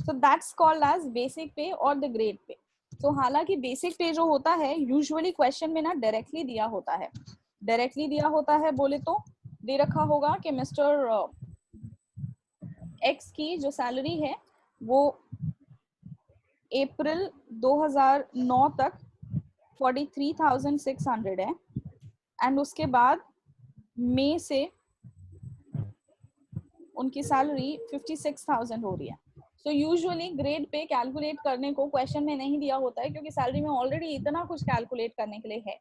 So that's called as basic pay और the grade pay. So हालांकि basic pay जो होता है usually question में ना directly दिया होता है। directly दिया होता है बोले तो दे रखा होगा कि मिस्टर X की जो सैलरी है वो अप्रैल 2009 तक 43,600 है एंड उसके बाद मई से उनकी सैलरी 56,000 हो रही है। So usually grade pay calculate करने को क्वेश्चन में नहीं दिया होता है क्योंकि सैलरी में ऑलरेडी इतना कुछ कैलकुलेट करने के लिए है।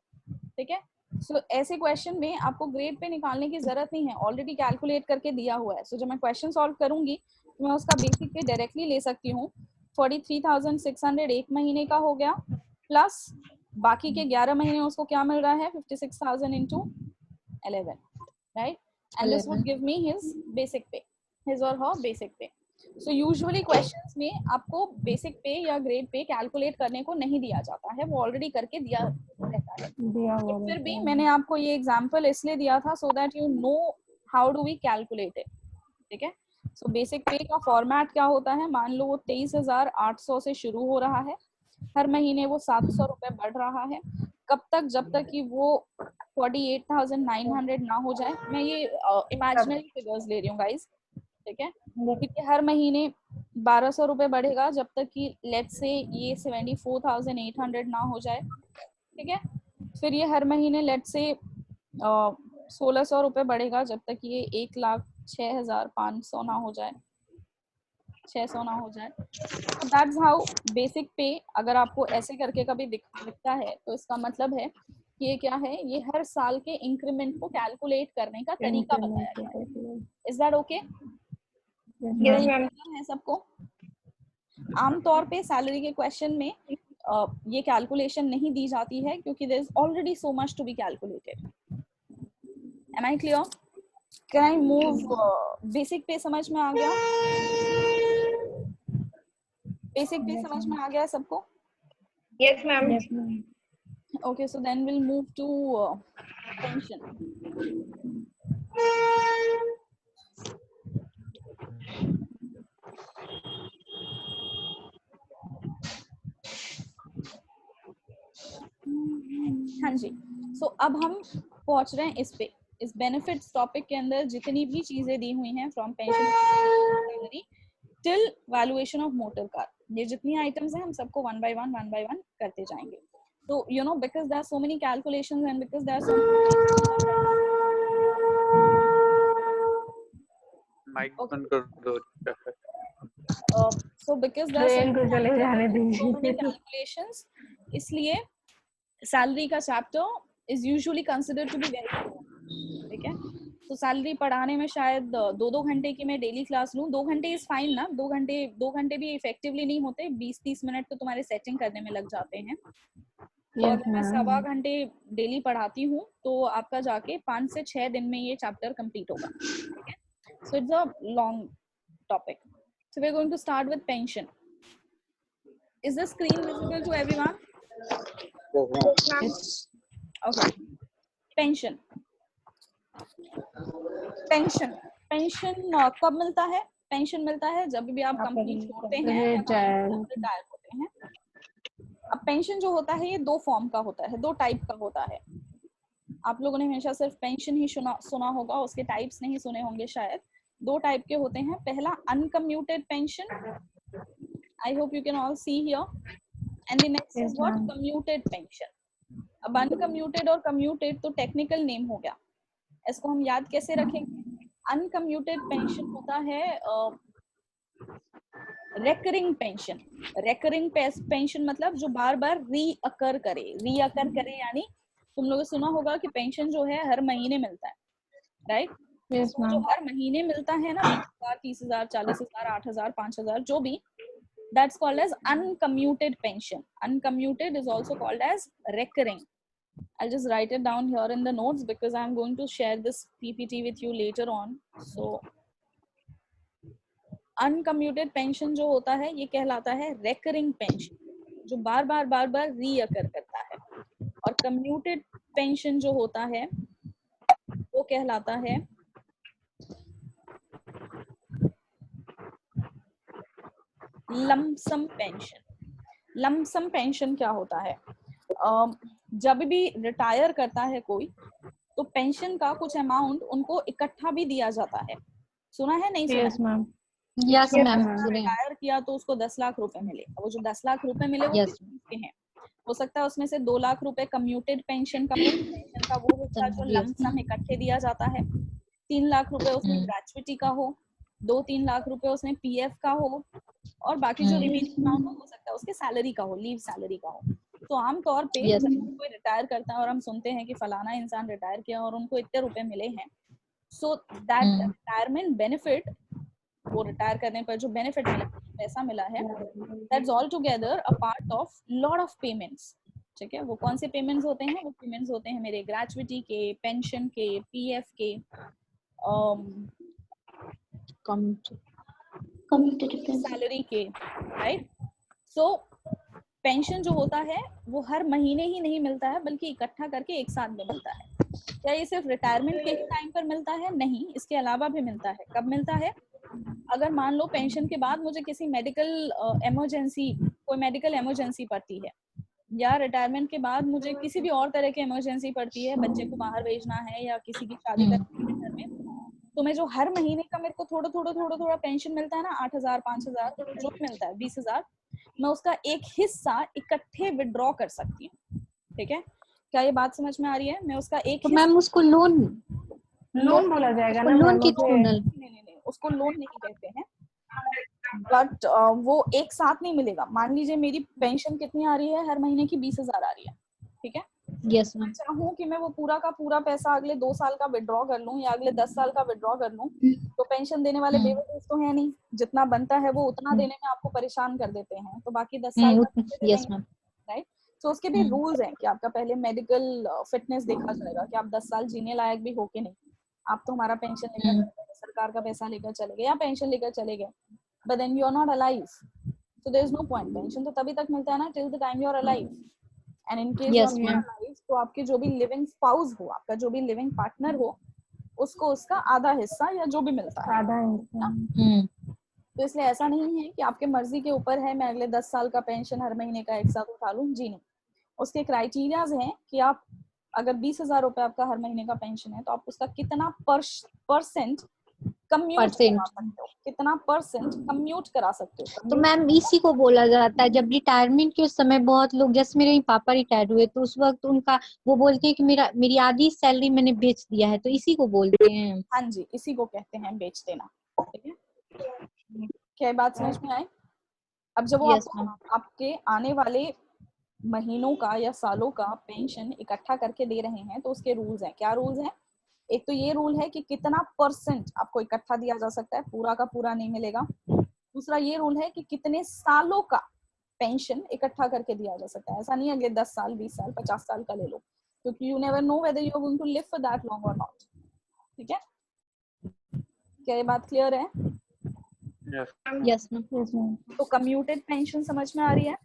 ठीक है। सो ऐसे क्वेश्चन में आपको ग्रेड पे निकालने की जरूरत नहीं है, ऑलरेडी कैलकुलेट करके दिया हुआ है। सो जब मैं क्वेश्चन सॉल्व करूंगी तो मैं उसका बेसिक पे डायरेक्टली ले सकती हूँ। 43,600 एक महीने का हो गया प्लस बाकी के 11 महीने उसको क्या मिल रहा है? 56,000 into 11, right? And this would give me his basic पे, हिज और हर बेसिक पे। सो यूजुअली क्वेश्चंस में आपको बेसिक पे या ग्रेड पे कैलकुलेट करने को नहीं दिया जाता है, वो ऑलरेडी करके दिया रहता है। फिर भी मैंने आपको ये एग्जांपल इसलिए दिया था so that you know how do we calculate it. ठीक है। सो बेसिक पे का फॉर्मेट क्या होता है? मान लो वो 23,800 से शुरू हो रहा है, हर महीने वो 700 रुपए बढ़ रहा है। कब तक? जब तक कि वो 48,900 ना हो जाए। मैं ये इमेजिनरी फिगर्स ले रही हूँ गाइस। ठीक है। क्योंकि हर महीने 1200 रुपए बढ़ेगा जब तक कि लेट्स से ये 74,800 ना हो जाए। ठीक है। फिर ये हर महीने लेट्स से 1600 रुपए बढ़ेगा जब तक ये 1,06,500 ना हो जाए, 600 ना हो जाए। तो दैट्स हाउ बेसिक पे अगर आपको ऐसे करके कभी दिखता है तो इसका मतलब है कि ये क्या है? ये हर साल के इंक्रीमेंट को कैलकुलेट करने का तरीका बताया गया है। Is that okay? है सबको? आमतौर पे सैलरी के क्वेश्चन में ये कैलकुलेशन नहीं दी जाती है क्योंकि there is already so much to be calculated. Am I clear? Can I move? Basic pay समझ में आ गया? बेसिक पे समझ में आ गया सबको? Yes, ma'am. Okay, so then we'll move to pension. हाँ जी। सो अब हम पहुंच रहे हैं इस पे, इस बेनिफिट्स टॉपिक के अंदर जितनी भी चीजें दी हुई हैं from pension salary till valuation of motor car, ये जितनी आइटम्स हैं हम सबको वन बाय वन करते जाएंगे। तो you know because there are so many calculations and because there are so mike बंद कर दो। so because there are so many calculations, इसलिए सैलरी का chapter is usually considered to be very, ठीक है। तो सैलरी पढ़ाने में शायद 2-2 घंटे की मैं डेली क्लास लूँ। 2 घंटे इज फाइन ना, 2 घंटे भी इफेक्टिवली नहीं होते, 20-30 मिनट तो तुम्हारे सेटिंग करने में लग जाते हैं। तो अगर मैं 1.25 घंटे डेली पढ़ाती हूँ तो आपका जाके 5 से 6 दिन में ये चैप्टर कंप्लीट होगा, ठीक है। So it's a long topic. So we're going to start with pension. Is the screen visible to everyone? Okay, pension. Pension कब मिलता है? पेंशन मिलता है जब भी आप कंपनी छोड़ते हैं या रिटायर होते हैं। अब पेंशन जो होता है ये दो फॉर्म का होता है, दो टाइप का होता है। आप लोगों ने हमेशा सिर्फ पेंशन ही सुना होगा, उसके टाइप्स नहीं सुने होंगे शायद। दो टाइप के होते हैं। पहला uncommuted pension, I hope you can all see here, and the next is what? Commuted pension. अब अनकम्यूटेड और कम्यूटेड तो टेक्निकल नेम हो गया, इसको हम याद कैसे रखेंगे? अनकम्यूटेड पेंशन होता है रेकरिंग पेंशन। रेकरिंग पेंशन मतलब जो बार बार रीअकर करे यानी तुम लोगों ने सुना होगा कि पेंशन जो है हर महीने मिलता है, राइट? जो हर महीने मिलता है ना, 20,000, 30,000, 40,000, 8,000, 5,000, जो भी, that's called as uncommuted pension. Uncommuted is also called as recurring. I'll just write it down here in the notes because I'm going to share this PPT with you later on. So uncommuted pension जो होता है ये कहलाता है recurring pension, जो बार बार रीअकर करता है। और commuted pension जो होता है वो कहलाता है लमसम पेंशन। लमसम पेंशन क्या होता है? जब भी रिटायर करता है कोई तो पेंशन का कुछ अमाउंट उनको इकट्ठा भी दिया जाता है। सुना है नहीं सुना? Yes ma'am. Yes ma'am. Retire किया तो उसको 10 लाख रुपए मिले। वो जो 10 लाख रुपए मिले वो किस चीज के हैं? हो सकता है उसमें से 2 लाख रुपए कम्यूटेड पेंशन का वो हिस्सा जो लमसम इकट्ठे दिया जाता है, 3 लाख रुपए उसमें ग्रेचुइटी का हो, 2-3 लाख रुपए उसमें पीएफ का हो, और बाकी जो रिमेनिंग अमाउंट हो सकता है उसके सैलरी का हो, लीव सैलरी का हो। तो आमतौर पे जब कोई रिटायर करता है और हम सुनते हैं कि फलाना इंसान रिटायर किया और उनको इतने रुपए मिले हैं, सो दैट रिटायरमेंट बेनिफिट, वो रिटायर करने पर जो बेनिफिट मिला, पैसा मिला है, that's all together a part of lot of payments. ठीक है, वो कौन से पेमेंट्स होते हैं? वो पेमेंट्स होते हैं मेरे ग्रेचुइटी के, पेंशन के, पीएफ के, सैलरी के, राइट? सो पेंशन जो होता है वो हर महीने ही नहीं मिलता है बल्कि इकट्ठा करके एक साथ में मिलता है। क्या ये सिर्फ रिटायरमेंट के ही टाइम पर मिलता है? नहीं, इसके अलावा भी मिलता है। कब मिलता है? अगर मान लो पेंशन के बाद मुझे किसी कोई मेडिकल इमरजेंसी पड़ती है, या रिटायरमेंट के बाद मुझे किसी भी और तरह की इमरजेंसी पड़ती है, बच्चे को बाहर भेजना है या किसी की शादी करनी है घर में, तो मैं जो हर महीने का मेरे को थोड़ा पेंशन मिलता है ना, 8,000, 5,000, जो भी मिलता है, 20,000, मैं उसका एक हिस्सा इकट्ठे विड्रॉ कर सकती हूँ। ठीक है, क्या ये बात समझ में आ रही है? मैं उसका एक तो मैम उसको लोन बोला जाएगा ना? लोन की नहीं, उसको लोन नहीं कहते हैं, बट वो एक साथ नहीं मिलेगा। मान लीजिए मेरी पेंशन कितनी आ रही है हर महीने की? 20,000 आ रही है, ठीक है? Yes ma'am. चाहूँ कि मैं वो पूरा का पूरा पैसा अगले 2 साल का विड्रॉ कर लूं या अगले 10 साल का विड्रॉ कर लूं, तो पेंशन देने वाले बेवकूफ तो है नहीं, जितना बनता है वो उतना देने में आपको परेशान कर देते हैं, तो बाकी 10 साल यस मैम, राइट? तो उसके भी रूल्स हैं कि आपका पहले मेडिकल फिटनेस देखा जाएगा कि आप 10 साल जीने लायक भी हो के नहीं। आप तो हमारा पेंशन लेकर सरकार का पैसा लेकर चले गए या पेंशन लेकर चले गए, but then you are not alive, so there is no point. Pension तो तभी तक मिलता है ना till the time you are alive, and in case you are not alive तो आपके जो भी लिविंग स्पाउस हो, आपका जो भी लिविंग पार्टनर हो, उसको उसका आधा हिस्सा या जो भी मिलता है, आधा हिस्सा। तो इसलिए ऐसा नहीं है कि आपके मर्जी के ऊपर है मैं अगले 10 साल का पेंशन हर महीने का एक साथ उठा लूं, जी नहीं। उसके क्राइटेरियाज हैं कि आप अगर 20,000 रुपए आपका हर महीने का पेंशन है तो आप उसका कितना परसेंट कम्यूट करा सकते हो, कितना परसेंट कम्यूट करा सकते हो। तो मैम इसी को बोला जाता है जब रिटायरमेंट के समय बहुत लोग, जैसे मेरे पापा रिटायर हुए तो उस वक्त उनका वो बोलते हैं कि मेरी आधी सैलरी मैंने बेच दिया है, तो इसी को बोलते हैं। हाँ जी, इसी को कहते हैं बेच देना। ठीक है, क्या बात समझ में आई? अब जब वो आपके आने वाले महीनों का या सालों का पेंशन इकट्ठा करके दे रहे हैं तो उसके रूल्स हैं। क्या रूल्स हैं? एक तो ये रूल है कि कितना परसेंट आपको इकट्ठा दिया जा सकता है, पूरा का पूरा नहीं मिलेगा। दूसरा ये रूल है कि कितने सालों का पेंशन इकट्ठा करके दिया जा सकता है। ऐसा नहीं अगले 10 साल, 20 साल, 50 साल का ले लो, क्योंकि you never know whether you are going to live for that long और नॉट। ठीक है, क्या ये बात क्लियर है? Yes ma'am. तो कम्यूटेड पेंशन समझ में आ रही है?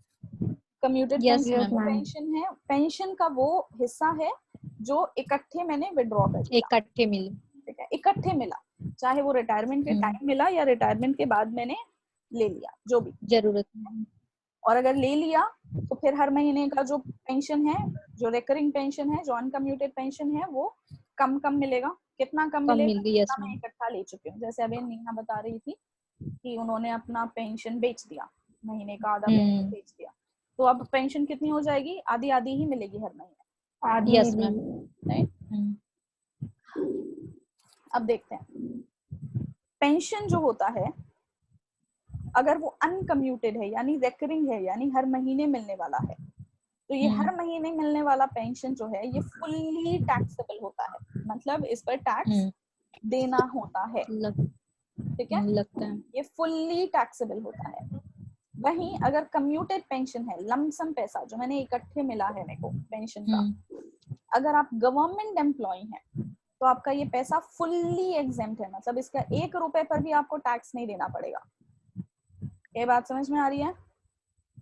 Commuted Yes, ma'am. पेंशन है, पेंशन का वो हिस्सा है जो इकट्ठे मैंने विड्रॉ कर दिया, इकट्ठे मिले। ठीक है, इकट्ठे मिला, चाहे वो रिटायरमेंट के टाइम मिला या रिटायरमेंट के बाद मैंने ले लिया, जो भी जरूरत। और अगर ले लिया तो फिर हर महीने का जो पेंशन है, जो रिकरिंग पेंशन है, जो अनकम्यूटेड पेंशन है, वो कम कम मिलेगा। कितना कम मिलेगा? मिल गई। जितना मैं इकट्ठा ले चुकी हूँ। जैसे अभी नीना बता रही थी कि उन्होंने अपना पेंशन बेच दिया, महीने का आधा पेंशन बेच दिया, तो अब पेंशन कितनी हो जाएगी? आधी आधी ही मिलेगी हर महीने। आधी यस मिली। मैम। राइट। अब देखते हैं पेंशन जो होता है, अगर वो अनकम्यूटेड है यानी रिकरिंग है, यानी हर महीने मिलने वाला है, तो ये हर महीने मिलने वाला पेंशन जो है ये फुल्ली टैक्सेबल होता है, मतलब इस पर टैक्स देना होता है, ठीक है, लगता है ये फुल्ली टैक्सेबल होता है। वहीं अगर कम्यूटेड पेंशन है, लमसम पैसा जो मैंने इकट्ठे मिला है मेरे को पेंशन का, अगर आप गवर्नमेंट एम्प्लॉय हैं तो आपका ये पैसा फुल्ली एग्जेम्प्ट है, मतलब इसका 1 रुपए पर भी आपको टैक्स नहीं देना पड़ेगा। ये बात समझ में आ रही है?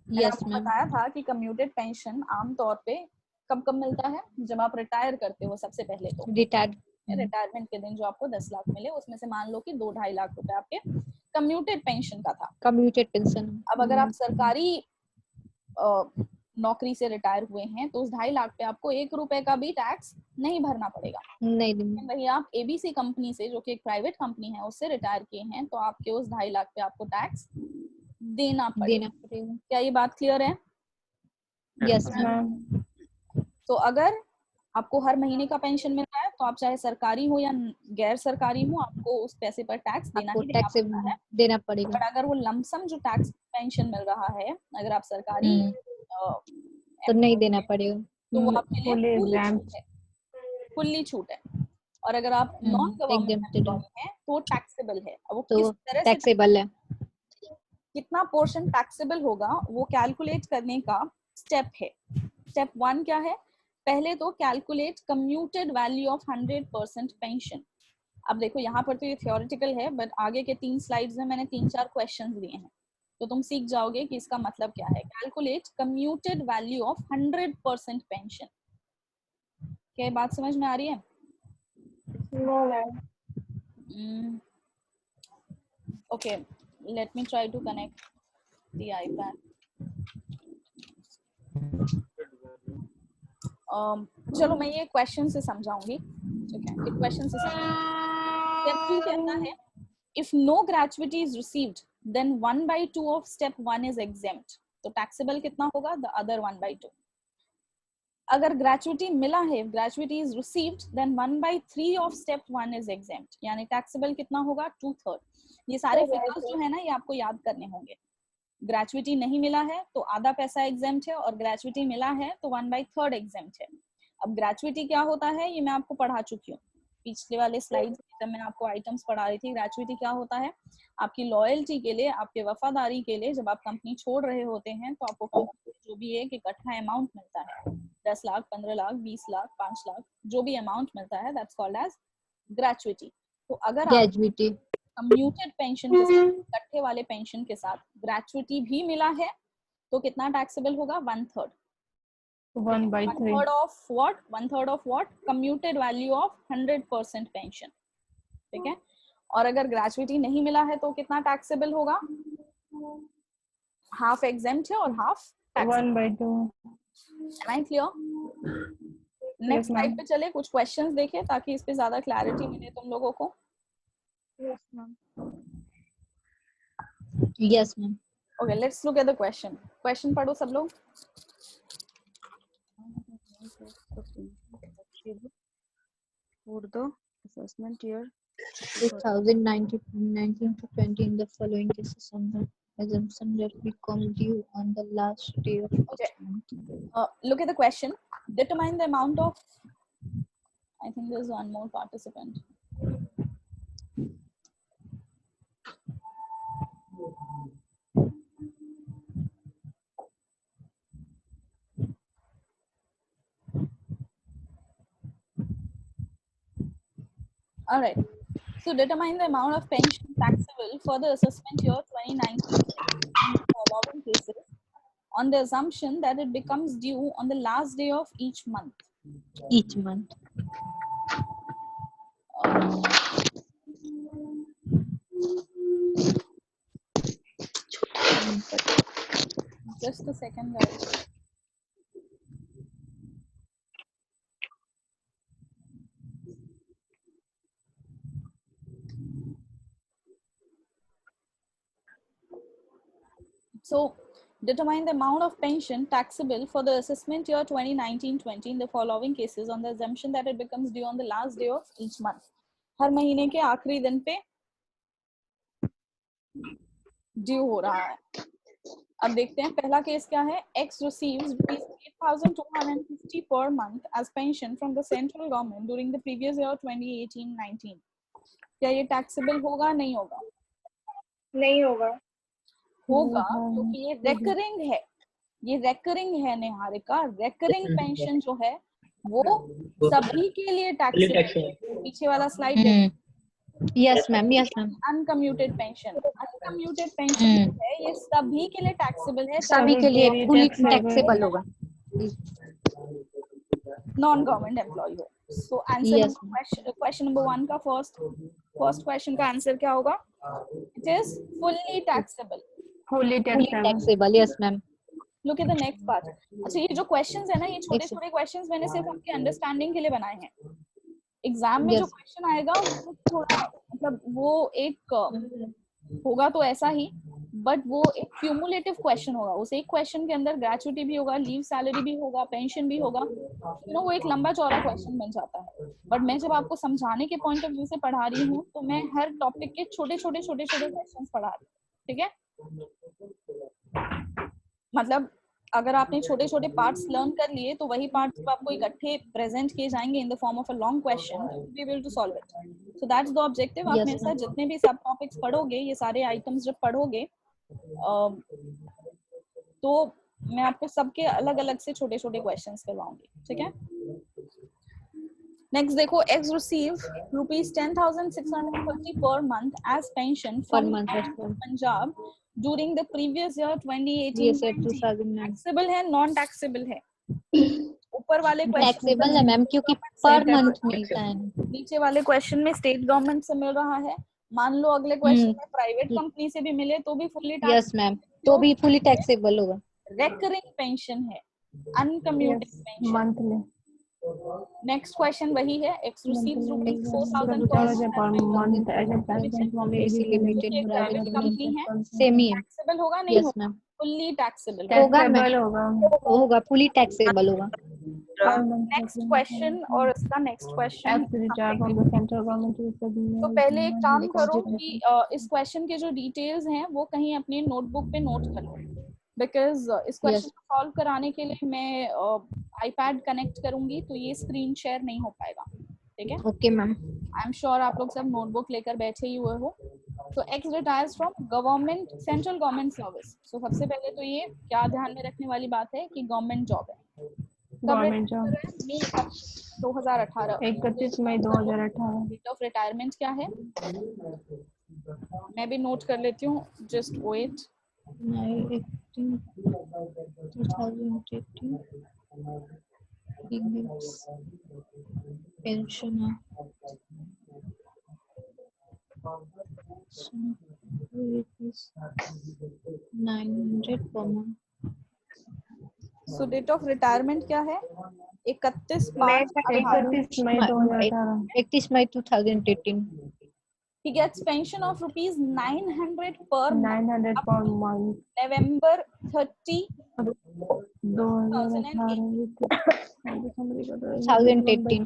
मैंने आपको बताया था कि कम्यूटेड पेंशन आमतौर पे कब कब मिलता है? जब आप रिटायर करते हो सबसे पहले, तो रिटायरमेंट के दिन जो आपको 10 लाख मिले, उसमें से मान लो कि 2-2.5 लाख रुपए आपके कम्यूटेड पेंशन का था। Commuted pension. अब अगर आप सरकारी नौकरी से रिटायर हुए हैं तो उस 2.5 लाख पे आपको 1 रुपए का भी टैक्स नहीं भरना पड़ेगा। नहीं। वही आप एबीसी कंपनी से, जो कि एक प्राइवेट कंपनी है, उससे रिटायर किए हैं, तो आपके उस 2.5 लाख पे आपको टैक्स देना पड़ेगा। क्या ये बात क्लियर है? Yes ma'am. तो अगर आपको हर महीने का पेंशन मिल रहा है तो आप चाहे सरकारी हो या गैर सरकारी हो, आपको उस पैसे पर टैक्स देना ही देना पड़ेगा। पर अगर वो लमसम जो टैक्स पेंशन मिल रहा है, अगर आप सरकारी तो नहीं देना पड़ेगा, तो वो आपके लिए फुल्ली छूट है। और अगर आप नॉन गवर्नमेंट एम्प्लॉय हैं तो टैक्सेबल है। अब वो किस तरह से टैक्सेबल है, कितना पोर्शन टैक्सेबल होगा वो कैलकुलेट करने का स्टेप है। स्टेप 1 क्या है? पहले तो calculate commuted value of 100% pension. अब देखो यहाँ पर तो ये थियोरेटिकल है, बट आगे के 3 स्लाइड्स में मैंने 3-4 क्वेश्चंस दिए हैं, तो तुम सीख जाओगे कि इसका मतलब क्या है। Calculate commuted value of 100% pension. क्या बात समझ में आ रही है? No ma'am. Okay, let me try to connect the iPad. चलो मैं ये क्वेश्चन से समझाऊंगी, ठीक है? एक क्वेश्चन से स्टेप 2 कहता है if no gratuity is received then 1/2 of step 1 is exempt। तो टैक्सेबल कितना होगा? the other 1/2। अगर ग्रेचुइटी मिला है, gratuity is received, then 1/3 of step 1 is exempt, यानी टैक्सेबल कितना होगा? 2/3। ये सारे फिगर्स जो है ना, ये आपको याद करने होंगे। ग्रेचुइटी नहीं मिला है तो आधा पैसा एग्जेम्प्ट है, और ग्रेचुइटी मिला है तो 1/3 एग्जेम्प्ट है। अब ग्रेचुइटी क्या होता है ये मैं आपको पढ़ा चुकी हूँ पिछले वाले स्लाइड्स में, जब मैं आपको आइटम्स पढ़ा रही थी। ग्रेचुइटी क्या होता है? आपकी लॉयल्टी के लिए, आपके वफादारी के लिए, जब आप कंपनी छोड़ रहे होते हैं तो आपको कंपनी जो भी एक इकट्ठा अमाउंट मिलता है, 10 लाख, 15 लाख, 20 लाख, 5 लाख, जो भी अमाउंट मिलता है, दैट्स कॉल्ड एज ग्रेचुइटी। तो अगर आप कम्यूटेड पेंशन के साथ, इकट्ठे वाले पेंशन के साथ ग्रेचुइटी भी मिला है तो कितना टैक्सेबल होगा? 1/3। 1/3 of what? 1/3 of what? Commuted value of 100% pension, ठीक है? और अगर ग्रेचुइटी नहीं मिला है तो कितना टैक्सेबल होगा? हाफ एग्जेम्प्ट है और half taxable. 1/2। Am I clear? Next slide पे चले, कुछ क्वेश्चंस देखें ताकि इस पे ज्यादा क्लैरिटी मिले तुम लोगों को। Yes ma'am. Okay, let's look at the question. Question पढ़ो सब लोग। For the assessment year 2019 to 20 in the following cases on the assumption that become due on the last day of each month. Look at the question. Determine the amount of, I think there's one more participant. All right. So determine the amount of pension taxable for the assessment year 2019 in the following cases on the assumption that it becomes due on the last day of each month. Each month. Just a second, guys. So, determine the amount of pension taxable for the assessment year 2019-20 in the following cases on the assumption that it becomes due on the last day of each month. हर महीने के आखिरी दिन पे due हो रहा है. अब देखते हैं पहला केस क्या है. X receives ₹8,250 per month as pension from the central government during the previous year 2018-19. क्या ये टैक्सेबल होगा? नहीं होगा. नहीं होगा. होगा क्योंकि ये रेकरिंग है. ये रेकरिंग है निहारिका. रेकरिंग पेंशन जो है वो सभी के लिए टैक्सेबल. पीछे वाला slide. Yes ma'am, yes ma'am. Uncommuted pension. Uncommuted pension है ये सभी के लिए टैक्सेबल है. सभी के लिए फुली टैक्सेबल होगा. नॉन गवर्नमेंट एम्प्लॉय हो. सो आंसर क्वेश्चन नंबर 1 का फर्स्ट क्वेश्चन का आंसर क्या होगा? It is fully taxable. Fully taxable. Yes ma'am. Look at the next part. अच्छा ये जो क्वेश्चंस है ना, ये छोटे-छोटे क्वेश्चंस मैंने सिर्फ आपके अंडरस्टैंडिंग के लिए बनाए हैं. एग्जाम में जो क्वेश्चन आएगा वो थोड़ा मतलब वो एक होगा तो ऐसा ही, बट वो एक क्यूमुलेटिव क्वेश्चन होगा. उस एक क्वेश्चन के अंदर ग्रेचुइटी भी होगा, लीव सैलरी भी होगा, पेंशन भी होगा. वो एक लंबा चौड़ा क्वेश्चन बन जाता है. बट मैं जब आपको समझाने के पॉइंट ऑफ व्यू से पढ़ा रही हूँ तो मैं हर टॉपिक के छोटे-छोटे क्वेश्चंस पढ़ा रही हूँ. ठीक है. मतलब अगर आपने छोटे-छोटे पार्ट्स लर्न कर लिए तो वही पार्ट्स जब आपको इकट्ठे प्रेजेंट किए जाएंगे in the form of a long question, be able to solve it. So that's the objective. आप मेरे साथ जितने भी सब टॉपिक्स पढ़ोगे, ये सारे आइटम्स जब पढ़ोगे तो मैं आपको सबके अलग-अलग से छोटे-छोटे क्वेश्चंस करवाऊंगी. ठीक है. नेक्स्ट देखो. X receive ₹10,650 per month as pension from Punjab during the previous year 2018-19. Taxable है, नॉन टैक्सेबल है? ऊपर वाले क्वेश्चन टैक्सेबल है मैम क्योंकि पर मंथ मिलता है. नीचे वाले क्वेश्चन में स्टेट गवर्नमेंट से मिल रहा है. मान लो अगले क्वेश्चन में प्राइवेट कंपनी से भी मिले तो भी फुल्ली टैक्सेबल. यस मैम, तो भी फुल्ली टैक्सेबल होगा. रेकरिंग पेंशन है, uncommuted pension. Monthly. Next question वही है. X receives ₹4,000 per month as a pension from private company है. सेम ही है. टैक्सेबल होगा? नहीं यस होगा. मैम. फुल्ली टैक्सेबल होगा फुली टैक्सेबल होगा. नेक्स्ट क्वेश्चन और इसका नेक्स्ट क्वेश्चन. तो पहले एक काम करो कि इस क्वेश्चन के जो डिटेल्स हैं वो कहीं अपने नोटबुक पे नोट कर लो, बिकॉज इस क्वेश्चन को सॉल्व कराने के लिए मैं आईपैड कनेक्ट करूंगी तो ये स्क्रीन शेयर नहीं हो पाएगा. ठीक है. Okay ma'am. I am sure आप लोग सब नोटबुक लेकर बैठे ही हुए हो. तो X retires from government, central government service. So सबसे पहले तो ये क्या ध्यान में रखने वाली बात है कि गवर्नमेंट जॉब है. Government job. 2018. 31 मई 2018. डेट ऑफ रिटायरमेंट क्या है? मैं भी नोट कर लेती हूँ. Just wait. 2018 pension 900 per month. So date of retirement क्या है? 31 मई 2018. He gets pension of ₹900 per month. 900 per month. November 30, 2018.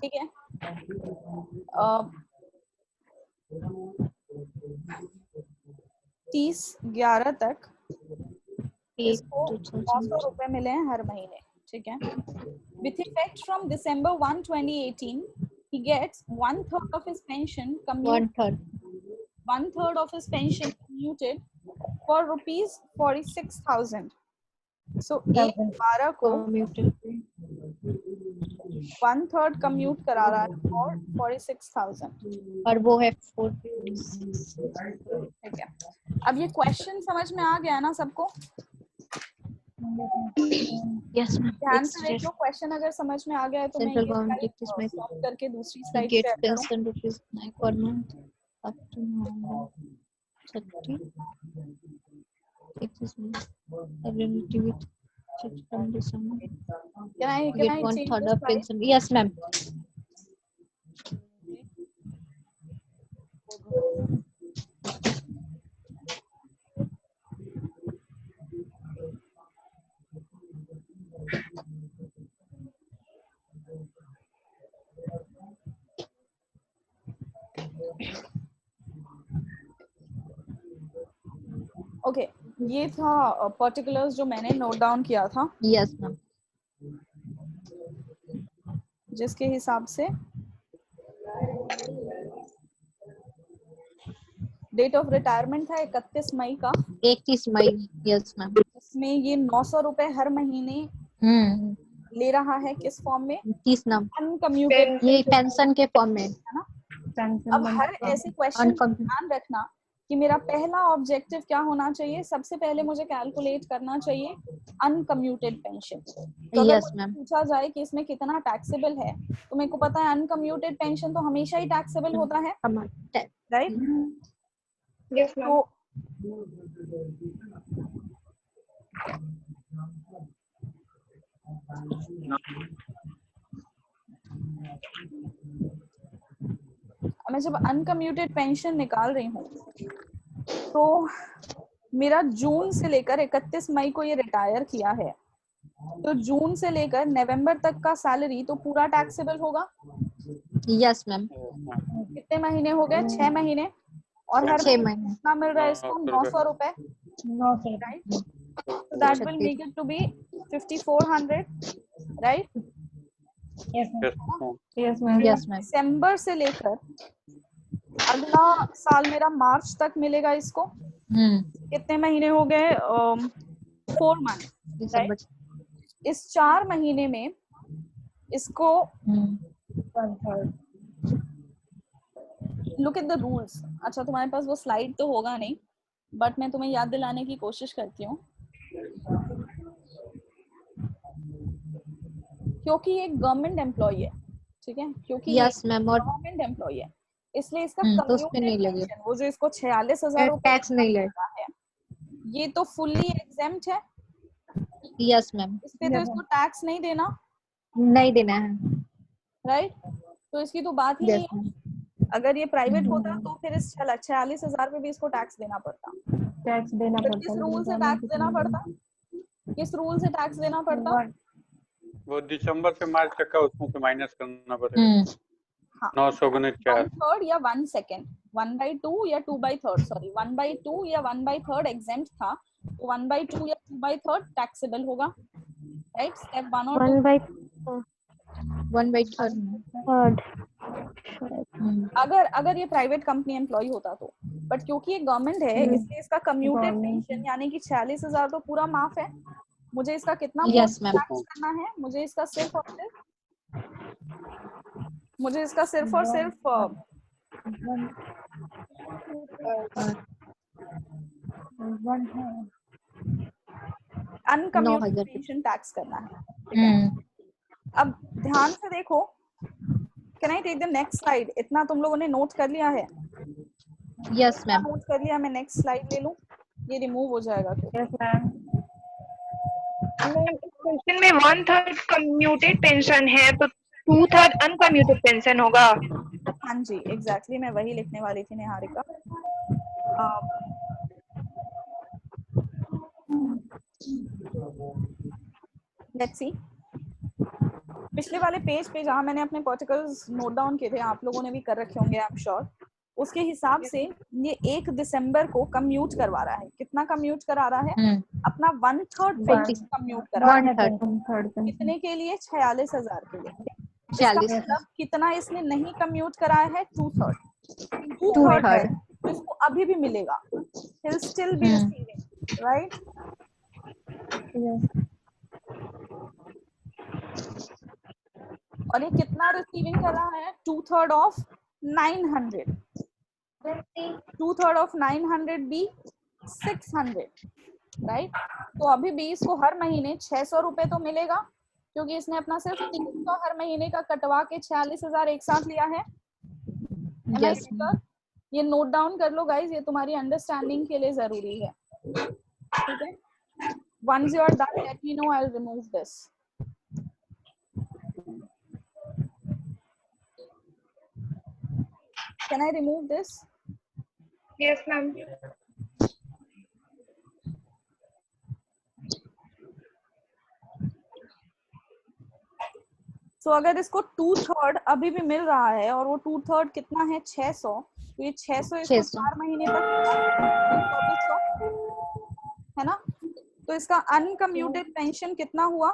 ठीक है. 30/11 तक इसको 900 रुपए मिले हैं हर महीने. ठीक है. With effect from December 1, 2018, he gets 1/3 of his pension commuted. 1/3 of his pension commuted for ₹46,000. So 1/12 को 1/3 कम्यूट करा रहा है और 46,000. और वो है 4. ठीक है. अब ये क्वेश्चन समझ में आ गया ना सबको? Yes ma'am. ध्यान से देख लो, क्वेश्चन अगर समझ में आ गया है तो मैं Central ये government slide takes my stop करके दूसरी he स्लाइड gets शेयर करूं। pension rupees 9 per month up to November 30. It is ability with from December. Can I Get change 1/3 the of slide? pension. Yes ma'am. Okay, ये था particulars जो मैंने note down किया था, Yes ma'am. जिसके हिसाब से डेट ऑफ रिटायरमेंट था 31 मई का। 31 मई। Yes ma'am. इसमें ये 900 रुपए हर महीने ले रहा है, किस फॉर्म में? 30 नाम अनकम्यूटेड, ये पेंशन के फॉर्म में है ना? अब हर ऐसे क्वेश्चन ध्यान रखना कि मेरा पहला ऑब्जेक्टिव क्या होना चाहिए। सबसे पहले मुझे कैलकुलेट करना चाहिए अनकम्यूटेड पेंशन। तो अगर यस मैम। पूछा जाए कि इसमें कितना टैक्सेबल है, तो मेरे को पता है अनकम्यूटेड पेंशन तो हमेशा ही टैक्सेबल होता है, राइट? Yes ma'am. तो मैं जब अनकम्यूटेड पेंशन निकाल रही हूँ तो मेरा जून से लेकर 31 मई को ये रिटायर किया है, तो जून से लेकर नवंबर तक का सैलरी तो पूरा टैक्सेबल होगा। Yes ma'am. कितने महीने हो गए? 6 महीने। और हर 6 महीने कितना मिल रहा है इसको? 900 रुपए, right? So that will make it to be 5400, right? Yes ma'am. Yes ma'am. दिसंबर से लेकर अगला साल मेरा मार्च तक मिलेगा इसको। कितने महीने हो गए? 4 मंथ, राइट? इस 4 महीने में इसको लुक एट द रूल्स। अच्छा, तुम्हारे पास वो स्लाइड तो होगा नहीं, बट मैं तुम्हें याद दिलाने की कोशिश करती हूँ, क्योंकि ये एक गवर्नमेंट एम्प्लॉय है, ठीक है? क्योंकि यस मैम। और गवर्नमेंट एम्प्लॉय है, इसलिए इसका तो उस पे नहीं लगे, वो जो इसको 46,000 टैक्स नहीं लगे, है, ये तो फुल्ली एग्जेम्प्ट है। Yes ma'am. इस पे तो इसको टैक्स नहीं देना, नहीं देना है, राइट? तो इसकी तो बात ही नहीं है। अगर ये प्राइवेट होता तो फिर इस 46,000 पे भी इसको टैक्स देना पड़ता। टैक्स देना पड़ता। किस रूल से टैक्स देना पड़ता? किस रूल से टैक्स देना पड़ता? वो दिसंबर से मार्च तक का उसमें से माइनस करना पड़ेगा। 900 गुणित 4 1/3 या 1 सेकेंड, 1/2 या 2/3, सॉरी 1/2 या 1/3 एग्जेम्प्ट था, तो 1/2 या 2/3 टैक्सेबल होगा, राइट? स्टेप 1 और 2। 1/3। अगर ये प्राइवेट कंपनी एम्प्लॉय होता तो, बट क्योंकि ये गवर्नमेंट है इसलिए इसका कम्यूटेड पेंशन यानी कि 46,000 तो पूरा माफ है। मुझे इसका कितना यस मैम। टैक्स करना है? मुझे इसका सिर्फ और सिर्फ अनकम्यूटेड पेंशन टैक्स करना है। अब ध्यान से देखो, can I take the next slide? इतना तुम लोगों ने नोट कर लिया है? Yes ma'am. नोट कर लिया, मैं नेक्स्ट स्लाइड ले लूं? ये रिमूव हो जाएगा तो। Yes ma'am. इस क्वेश्चन में 1/3 कम्यूटेड पेंशन है तो 2/3 अनकम्यूटेड पेंशन होगा। हाँ जी, एग्जैक्टली मैं वही लिखने वाली थी निहारिका। लेट्स सी, पिछले वाले पेज पे जहाँ मैंने अपने पार्टिकल्स नोट डाउन किए थे, आप लोगों ने भी कर रखे होंगे आई एम श्योर, उसके हिसाब से ये 1 दिसंबर को कम्यूट करवा रहा है। कितना कम्यूट करा रहा है? अपना 1/3 कम्यूट करा रहा है। कितने के लिए? 46,000 के लिए। 46। मतलब कितना इसने नहीं कम्यूट कराया है? 2/3 है, तो इसको अभी भी मिलेगा। He'll still be receiving, right? और ये कितना रिसीविंग कर रहा है? 2/3 ऑफ 900। 2/3 ऑफ 900 भी 600, राइट। तो अभी भी इसको हर महीने 600 रुपए तो मिलेगा, क्योंकि इसने अपना सिर्फ 300 हर महीने का कटवा के 46,000 एक साथ लिया है। Yes, ये नोट डाउन कर लो गाइज, ये तुम्हारी अंडरस्टैंडिंग के लिए जरूरी है, ठीक है। Once you are done, let me know, I'll remove this. Can I remove this? Yes, ma'am. So अगर इसको 2/3 अभी भी मिल रहा है, और वो 2/3 कितना है 600, तो ये 600 इसको 4 महीने तक 2400 है ना। तो इसका अनकम्यूटेड पेंशन कितना हुआ,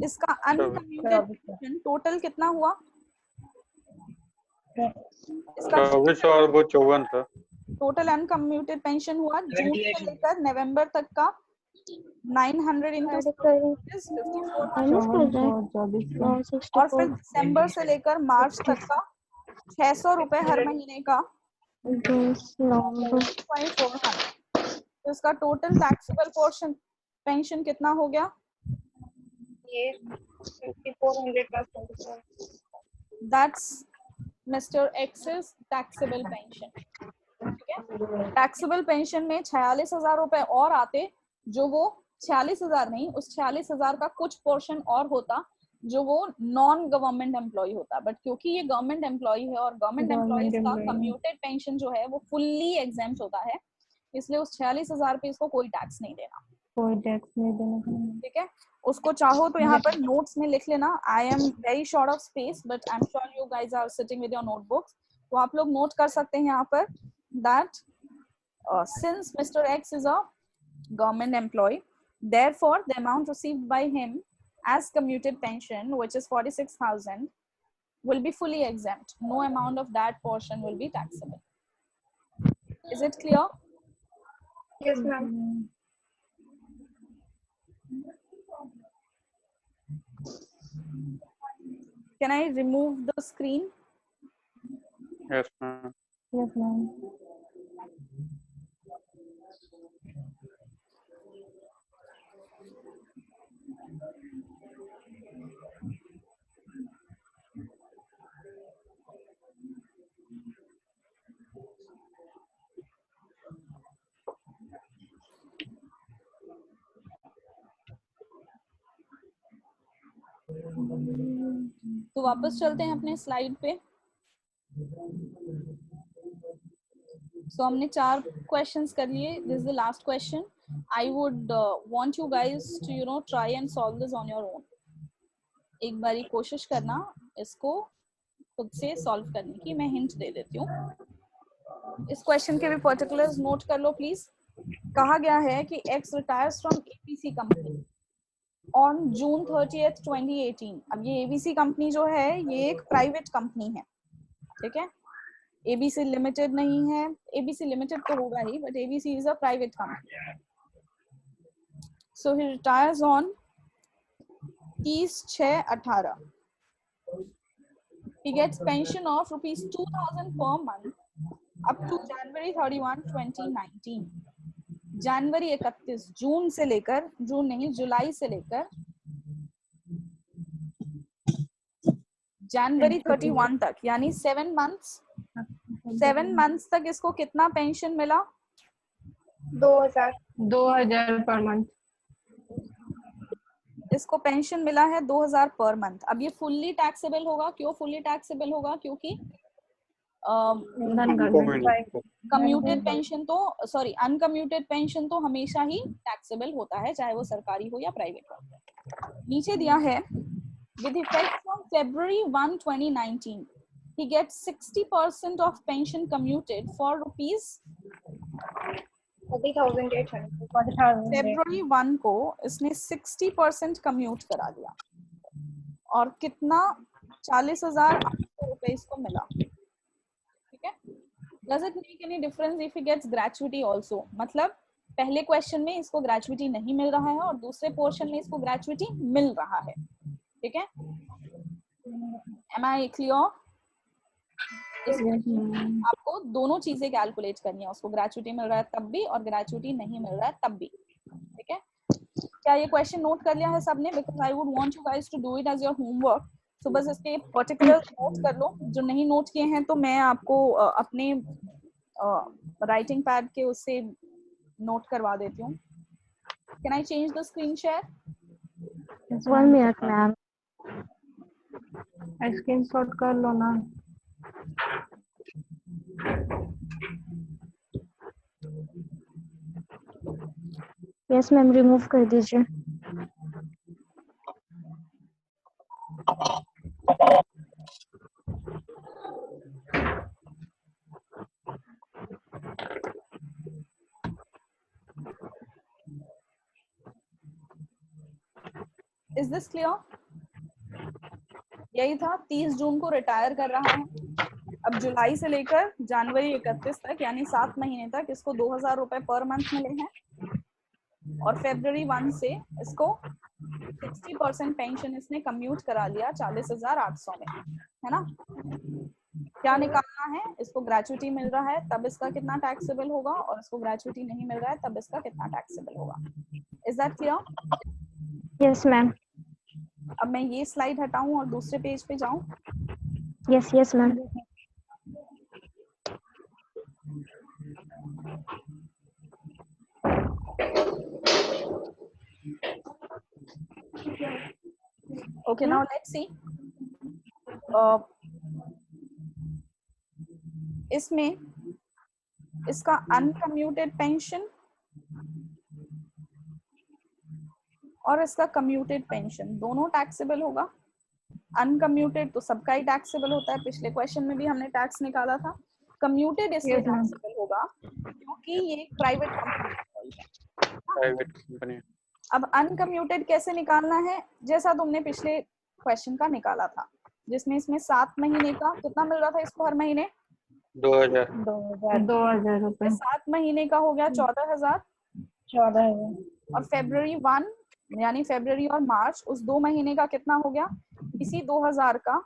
इसका अनकम्यूटेड पेंशन टोटल कितना हुआ, इसका 24 और वो 54 था। टोटल अनकम्यूटेड पेंशन हुआ जून से लेकर नवंबर तक का 900 into 5400, और फिर दिसंबर से लेकर मार्च तक का 600 रुपए हर महीने का 400। तो इसका टोटल टैक्सेबल पोर्शन पेंशन कितना हो गया, ये 5400 plus 24. That's mister X's taxable pension, ठीक है। टैक्सेबल पेंशन में 46,000 रुपए और आते, जो वो 46,000 नहीं, उस 46,000 का कुछ पोर्शन और होता जो वो नॉन गवर्नमेंट एम्प्लॉय होता, बट क्योंकि ये गवर्नमेंट एम्प्लॉय है और गवर्नमेंट एम्प्लॉयज का कम्यूटेड पेंशन जो है वो फुल्ली एग्जेम्प्ट होता है, इसलिए उस 46,000 पे इसको कोई टैक्स नहीं देना, कोई टैक्स नहीं देना, ठीक है। उसको चाहो तो यहाँ पर नोट्स में लिख लेना, I am very short of space but I am sure you guys are sitting with your notebooks, तो आप लोग नोट कर सकते हैं यहाँ पर that since mister X is a government employee, therefore the amount received by him as commuted pension, which is 46,000, will be fully exempt. No amount of that portion will be taxable. Is it clear? Yes, ma'am. Can I remove the screen? Yes, ma'am. Yes, ma'am. तो वापस चलते हैं अपने slide पे। सो हमने 4 questions कर लिए, this is the last question. I would want you guys to you know try and solve this on your own. एक बारी कोशिश करना इसको खुद से सॉल्व करने की, मैं हिंट दे देती हूँ। इस क्वेश्चन के भी पर्टिकुलर्स नोट कर लो प्लीज। कहा गया है कि x retires from ABC company on June 30th 2018। अब ये एबीसी कंपनी जो है ये एक प्राइवेट कंपनी है, ठीक है, एबीसी लिमिटेड नहीं है, एबीसी लिमिटेड तो होगा ही but ABC is a private company. So he retires on 30/6/18। he gets pension of rupees 2,000 per month up to January 31, 2019। जनवरी 31, जून से लेकर, जून नहीं जुलाई से लेकर जनवरी 31 तक, यानी 7 मंथ्स तक इसको कितना पेंशन मिला? 2000 पर मंथ। इसको पेंशन मिला है 2000 पर मंथ। अब ये फुल्ली टैक्सेबल होगा। क्यों फुल्ली टैक्सेबल होगा? क्योंकि कम्यूटेड पेंशन तो सॉरी अनकम्यूटेड पेंशन तो हमेशा ही टैक्सेबल होता है, चाहे वो सरकारी हो या प्राइवेट हो। नीचे दिया है with effect from February 1, 2019 he gets 60% of pension commuted for rupees 40,800। February 1 को इसने 60% कम्यूट करा दिया और कितना 40,800 रुपए इसको मिला, ठीक है। Does it make any difference if he gets gratuity also? मतलब पहले क्वेश्चन में इसको ग्रेचुइटी नहीं मिल रहा है और दूसरे पोर्शन में इसको ग्रेचुइटी मिल रहा है, ठीक है। Am I clear? इसमें आपको दोनों चीजें कैलकुलेट करनी है, उसको ग्रेचुइटी मिल रहा है तब भी और ग्रेचुइटी नहीं मिल रहा है तब भी। ठीक है, क्या ये क्वेश्चन नोट कर लिया है सबने? Because I would want you guys to do it as your homework. So बस इसके पर्टिकुलर नोट कर लो, जो नहीं नोट किए हैं तो मैं आपको अपने राइटिंग पैड के उससे नोट करवा देती हूँ। Can I change the screen share? 1 minute ma'am, screenshot कर लो ना। यस मैम, रिमूव कर दीजिए। Is this clear? यही था, 30 जून को रिटायर कर रहा है। अब जुलाई से लेकर जनवरी 31 तक यानी 7 महीने तक इसको 2000 रुपए पर मंथ मिले हैं, और फरवरी 1 से इसको 60% पेंशन इसने कम्यूट करा लिया 40,800 में, है ना? क्या निकालना है? इसको ग्रेचुइटी मिल रहा है तब इसका कितना टैक्सेबल होगा, और इसको ग्रेचुइटी नहीं मिल रहा है तब इसका कितना टैक्सेबल होगा। Is that clear? Yes ma'am. अब मैं ये स्लाइड हटाऊं और दूसरे पेज पे जाऊं? Yes yes ma'am. Okay, now let's see. इसमें इसका अनकम्यूटेड पेंशन और इसका कम्यूटेड पेंशन दोनों टैक्सेबल होगा। अनकम्यूटेड तो सबका ही टैक्सेबल होता है, पिछले क्वेश्चन में भी हमने टैक्स निकाला था। कम्यूटेड इसलिए टैक्सेबल होगा क्योंकि ये प्राइवेट कंपनी है। अब अनकम्यूटेड कैसे निकालना है? जैसा तुमने पिछले क्वेश्चन का निकाला था, जिसमें इसमें 7 महीने का कितना मिल रहा था इसको हर महीने? 2000 रुपए। 7 महीने का हो गया 14,000। और फरवरी 1 यानी फरवरी और मार्च, उस 2 महीने का कितना हो गया? इसी 2000 का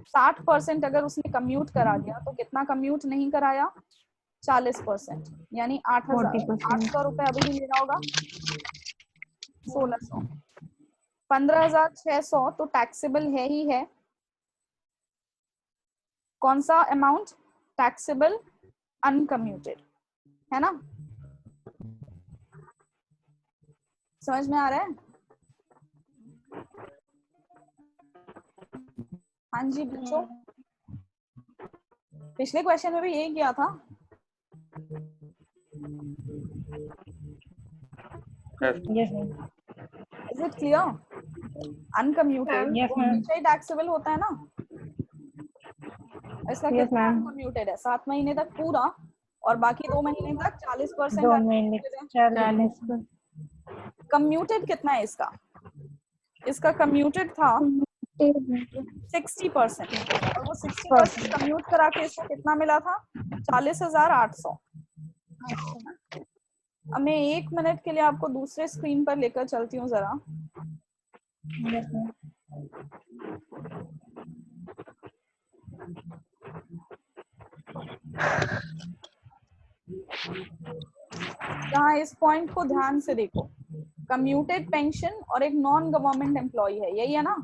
60% अगर उसने कम्यूट करा दिया तो कितना कम्यूट नहीं कराया? 40%, यानी 8,800 रुपए अभी भी ले रहा होगा। 1600, 15,600 तो टैक्सेबल है ही है। कौन सा अमाउंट? टैक्सेबल अनकम्यूटेड, है ना? समझ में आ रहा है? हाँ जी बच्चों, पिछले क्वेश्चन में भी यही किया था। Is it clear? Uncommuted taxable होता है ना, इसका कितना अनकम्यूटेड है? 7 महीने तक पूरा, और बाकी 2 महीने तक 40%। कम्यूटेड कितना है इसका? इसका कम्यूटेड था 60%, और वो 60% कम्यूट करा के इसको कितना मिला था? 40,800। अब मैं 1 मिनट के लिए आपको दूसरे स्क्रीन पर लेकर चलती हूँ जरा। यहाँ इस पॉइंट को ध्यान से देखो, कम्यूटेड पेंशन और एक नॉन गवर्नमेंट एम्प्लॉय है, यही है ना?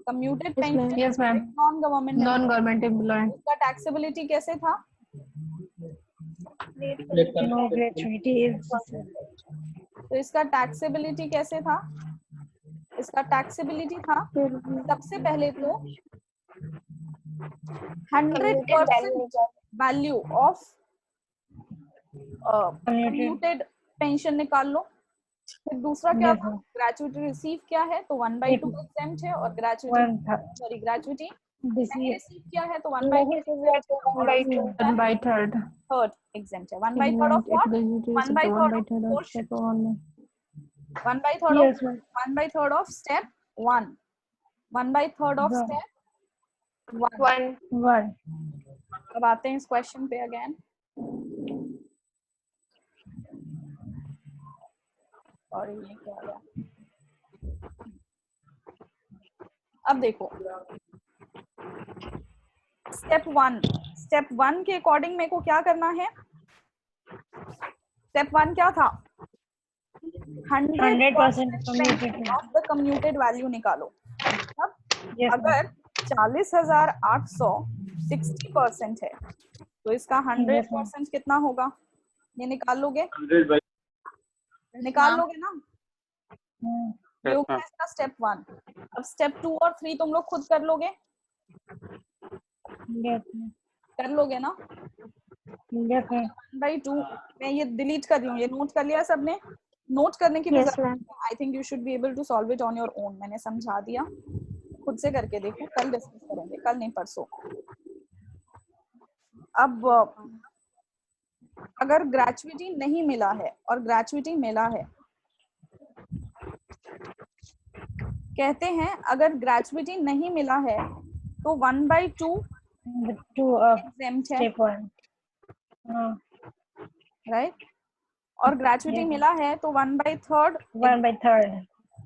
Commuted pension non government employ, उसका टैक्सेबिलिटी कैसे था? तो इसका टैक्सेबिलिटी कैसे था? इसका टैक्सेबिलिटी था सबसे पहले तो 100% वैल्यू ऑफ कम्यूटेड पेंशन निकाल लो। फिर दूसरा क्या था? ग्रेचुइटी रिसीव क्या है? तो 1/2 एग्जेम्प्ट है, और ग्रेचुइटी रिसीव क्या है? तो 1/3 एग्जेम्प्ट है। 1/3 of what? 1/3 of step 1, 1/3 of step 1। अब आते हैं इस क्वेश्चन पे अगेन। और ये क्या हो गया? अब देखो, स्टेप वन के अकॉर्डिंग मेरे को क्या करना है? स्टेप वन क्या था? 100% ऑफ द कम्यूटेड वैल्यू निकालो। अब अगर 40,800 60% है तो इसका 100% कितना होगा? ये निकाल लोगे? 100 निकाल लोगे ना? ये हो गया इसका स्टेप वन। अब स्टेप 2 और 3 तुम लोग खुद कर लोगे? कर लोगे ना? 1/2 मैं ये डिलीट कर रही हूँ। ये नोट कर लिया सबने? नोट करने की I think you should be able to solve it on your own. मैंने समझा दिया, खुद से करके देखो। कल डिस्कस करेंगे, कल नहीं परसों। अब अगर ग्रेचुइटी नहीं मिला है और ग्रेचुइटी मिला है, कहते हैं अगर ग्रेचुइटी नहीं मिला है तो 1/2 एग्जेम्प्ट है, राइट? और ग्रेचुइटी मिला है तो 1/3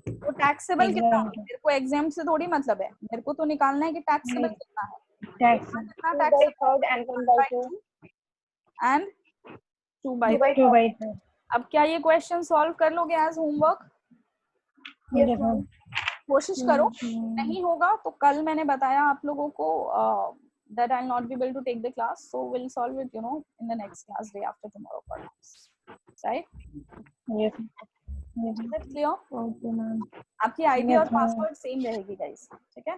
तो टैक्सेबल कितना? मेरे को एग्जेम्प्ट से थोड़ी मतलब है, मेरे को तो निकालना है कि टैक्सेबल कितना है। कितना टैक्सेबल? एंड 2/3। अब क्या ये क्वेश्चन सॉल्व कर लोगे एज होमवर्क? कोशिश करो। नहीं होगा तो कल मैंने बताया आप लोगों को that I'll not be able to take the class, so we'll solve it, in the next class day after tomorrow perhaps, right? Yes. Is that clear? Okay, ma'am. आपकी आईडी और पासवर्ड सेम रहेगी guys, ठीक है?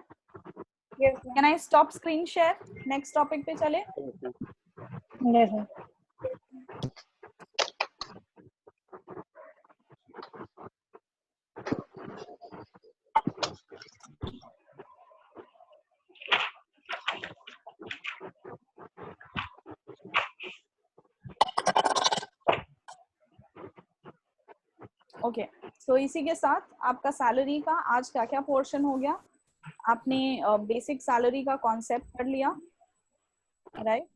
Yes. Can I stop screen share? Next topic पे चले? Yes, sir. Okay, सो इसी के साथ आपका सैलरी का आज क्या क्या पोर्शन हो गया? आपने बेसिक सैलरी का कॉन्सेप्ट पढ़ लिया, राइट?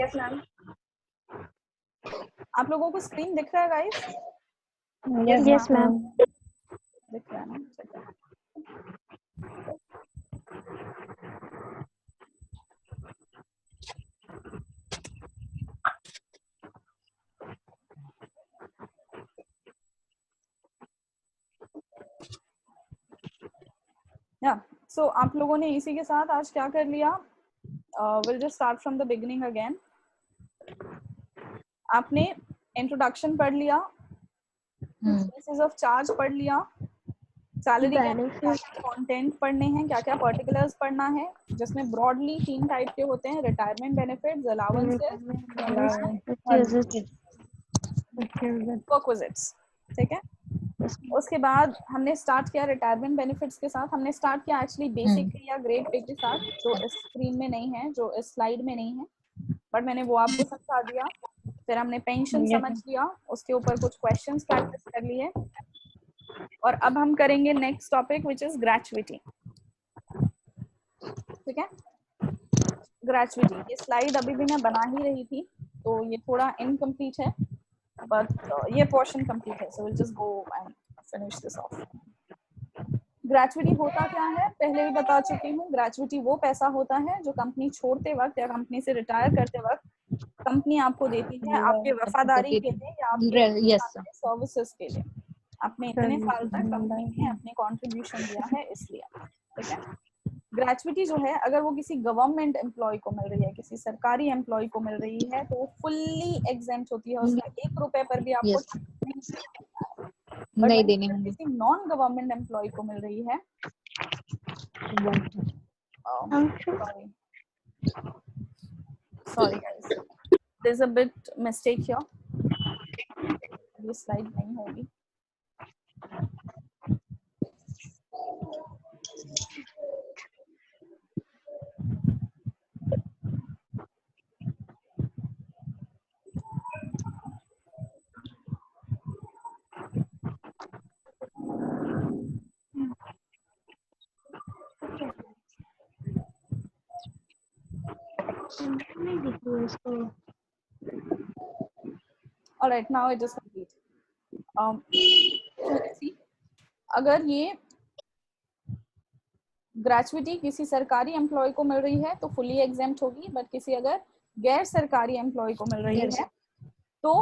Yes ma'am. आप लोगों को स्क्रीन दिख रहा है गाइस? Yes, ma'am. दिख रहा है ना? ठीक है। सो आप लोगों ने इसी के साथ आज क्या कर लिया? Will just start from the beginning again. आपने इंट्रोडक्शन पढ़ लिया, बेसिस ऑफ चार्ज पढ़ लिया, सैलरी के कंटेंट पढ़ने हैं, क्या क्या पर्टिकुलर्स पढ़ना है, जिसमें ब्रॉडली 3 टाइप के होते हैं: रिटायरमेंट बेनिफिट्स, अलाउंसेस, परक्विजिट्स, ठीक है? उसके बाद हमने स्टार्ट किया रिटायरमेंट बेनिफिट्स के साथ। हमने स्टार्ट किया एक्चुअली बेसिक या ग्रेड पे के साथ, जो इस स्क्रीन में नहीं है, जो इस स्लाइड में नहीं है, बट मैंने वो आपको समझा दिया। फिर हमने पेंशन समझ लिया, उसके ऊपर कुछ क्वेश्चंस प्रैक्टिस कर लिए, और अब हम करेंगे next topic which is gratuity, ठीक है? ग्रेचुइटी, ये स्लाइड अभी भी मैं बना ही रही थी तो ये थोड़ा इनकम्प्लीट है, बट ये पोर्शन कंप्लीट है, so will just go and finish this of. Gratuity होता क्या है पहले भी बता चुकी हूँ। ग्रेचुइटी वो पैसा होता है जो कंपनी छोड़ते वक्त या कंपनी से रिटायर करते वक्त कंपनी आपको देती है आपके वफादारी के लिए या आपके सर्विसेज के लिए। आपने इतने साल तक कंपनी में अपने कंट्रीब्यूशन दिया है इसलिए, ठीक है? ग्रेचुइटी जो है अगर वो किसी गवर्नमेंट एम्प्लॉय को मिल रही है, किसी सरकारी एम्प्लॉय को मिल रही है, तो वो फुल्ली एग्जेम्प्ट होती है, उसका 1 रुपए पर भी आपको नहीं देनी होगी। किसी नॉन गवर्नमेंट एम्प्लॉय को मिल रही है, sorry guys, there is a bit mistake here, ये स्लाइड नहीं होगी। All right, now it is complete. So let's see, अगर ये ग्रेचुइटी किसी सरकारी एम्प्लॉय को मिल रही है तो फुली एग्जेम्प्ट होगी, बट किसी अगर गैर सरकारी एम्प्लॉय को मिल रही है तो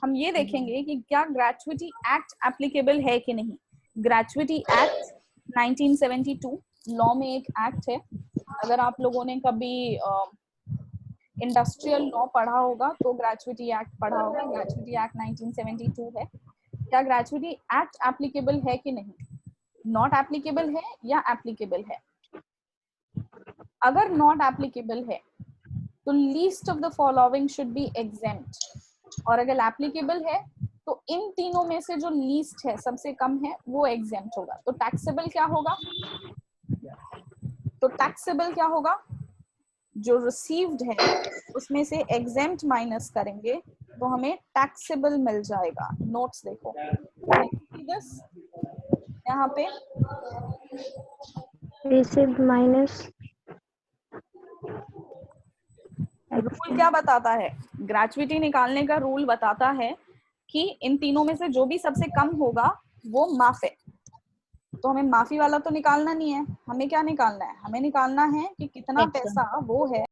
हम ये देखेंगे कि क्या ग्रेचुइटी एक्ट एप्लीकेबल है कि नहीं। ग्रेचुइटी एक्ट 1972 लॉ में एक एक्ट है। अगर आप लोगों ने कभी इंडस्ट्रियल लॉ पढ़ा होगा तो ग्रेचुइटी एक्ट पढ़ा होगा। ग्रेचुइटी एक्ट 1972 है। क्या ग्रेचुइटी एक्ट एप्लीकेबल है कि नहीं, नॉट एप्लीकेबल है या एप्लीकेबल है। अगर नॉट एप्लीकेबल है तो least of the following should be exempt, और अगर एप्लीकेबल है तो इन तीनों में से जो लीस्ट है, सबसे कम है, वो एग्जेम्प्ट होगा। तो टैक्सेबल क्या होगा, तो टैक्सेबल क्या होगा, जो रिसीव्ड है उसमें से एग्जेम्प्ट माइनस करेंगे तो हमें टैक्सेबल मिल जाएगा। नोट्स देखो यहाँ पे रिसीव्ड माइनस रूल क्या बताता है, ग्रेचुइटी निकालने का रूल बताता है कि इन तीनों में से जो भी सबसे कम होगा वो माफ है। तो हमें माफी वाला तो निकालना नहीं है, हमें क्या निकालना है, हमें निकालना है कि कितना पैसा वो है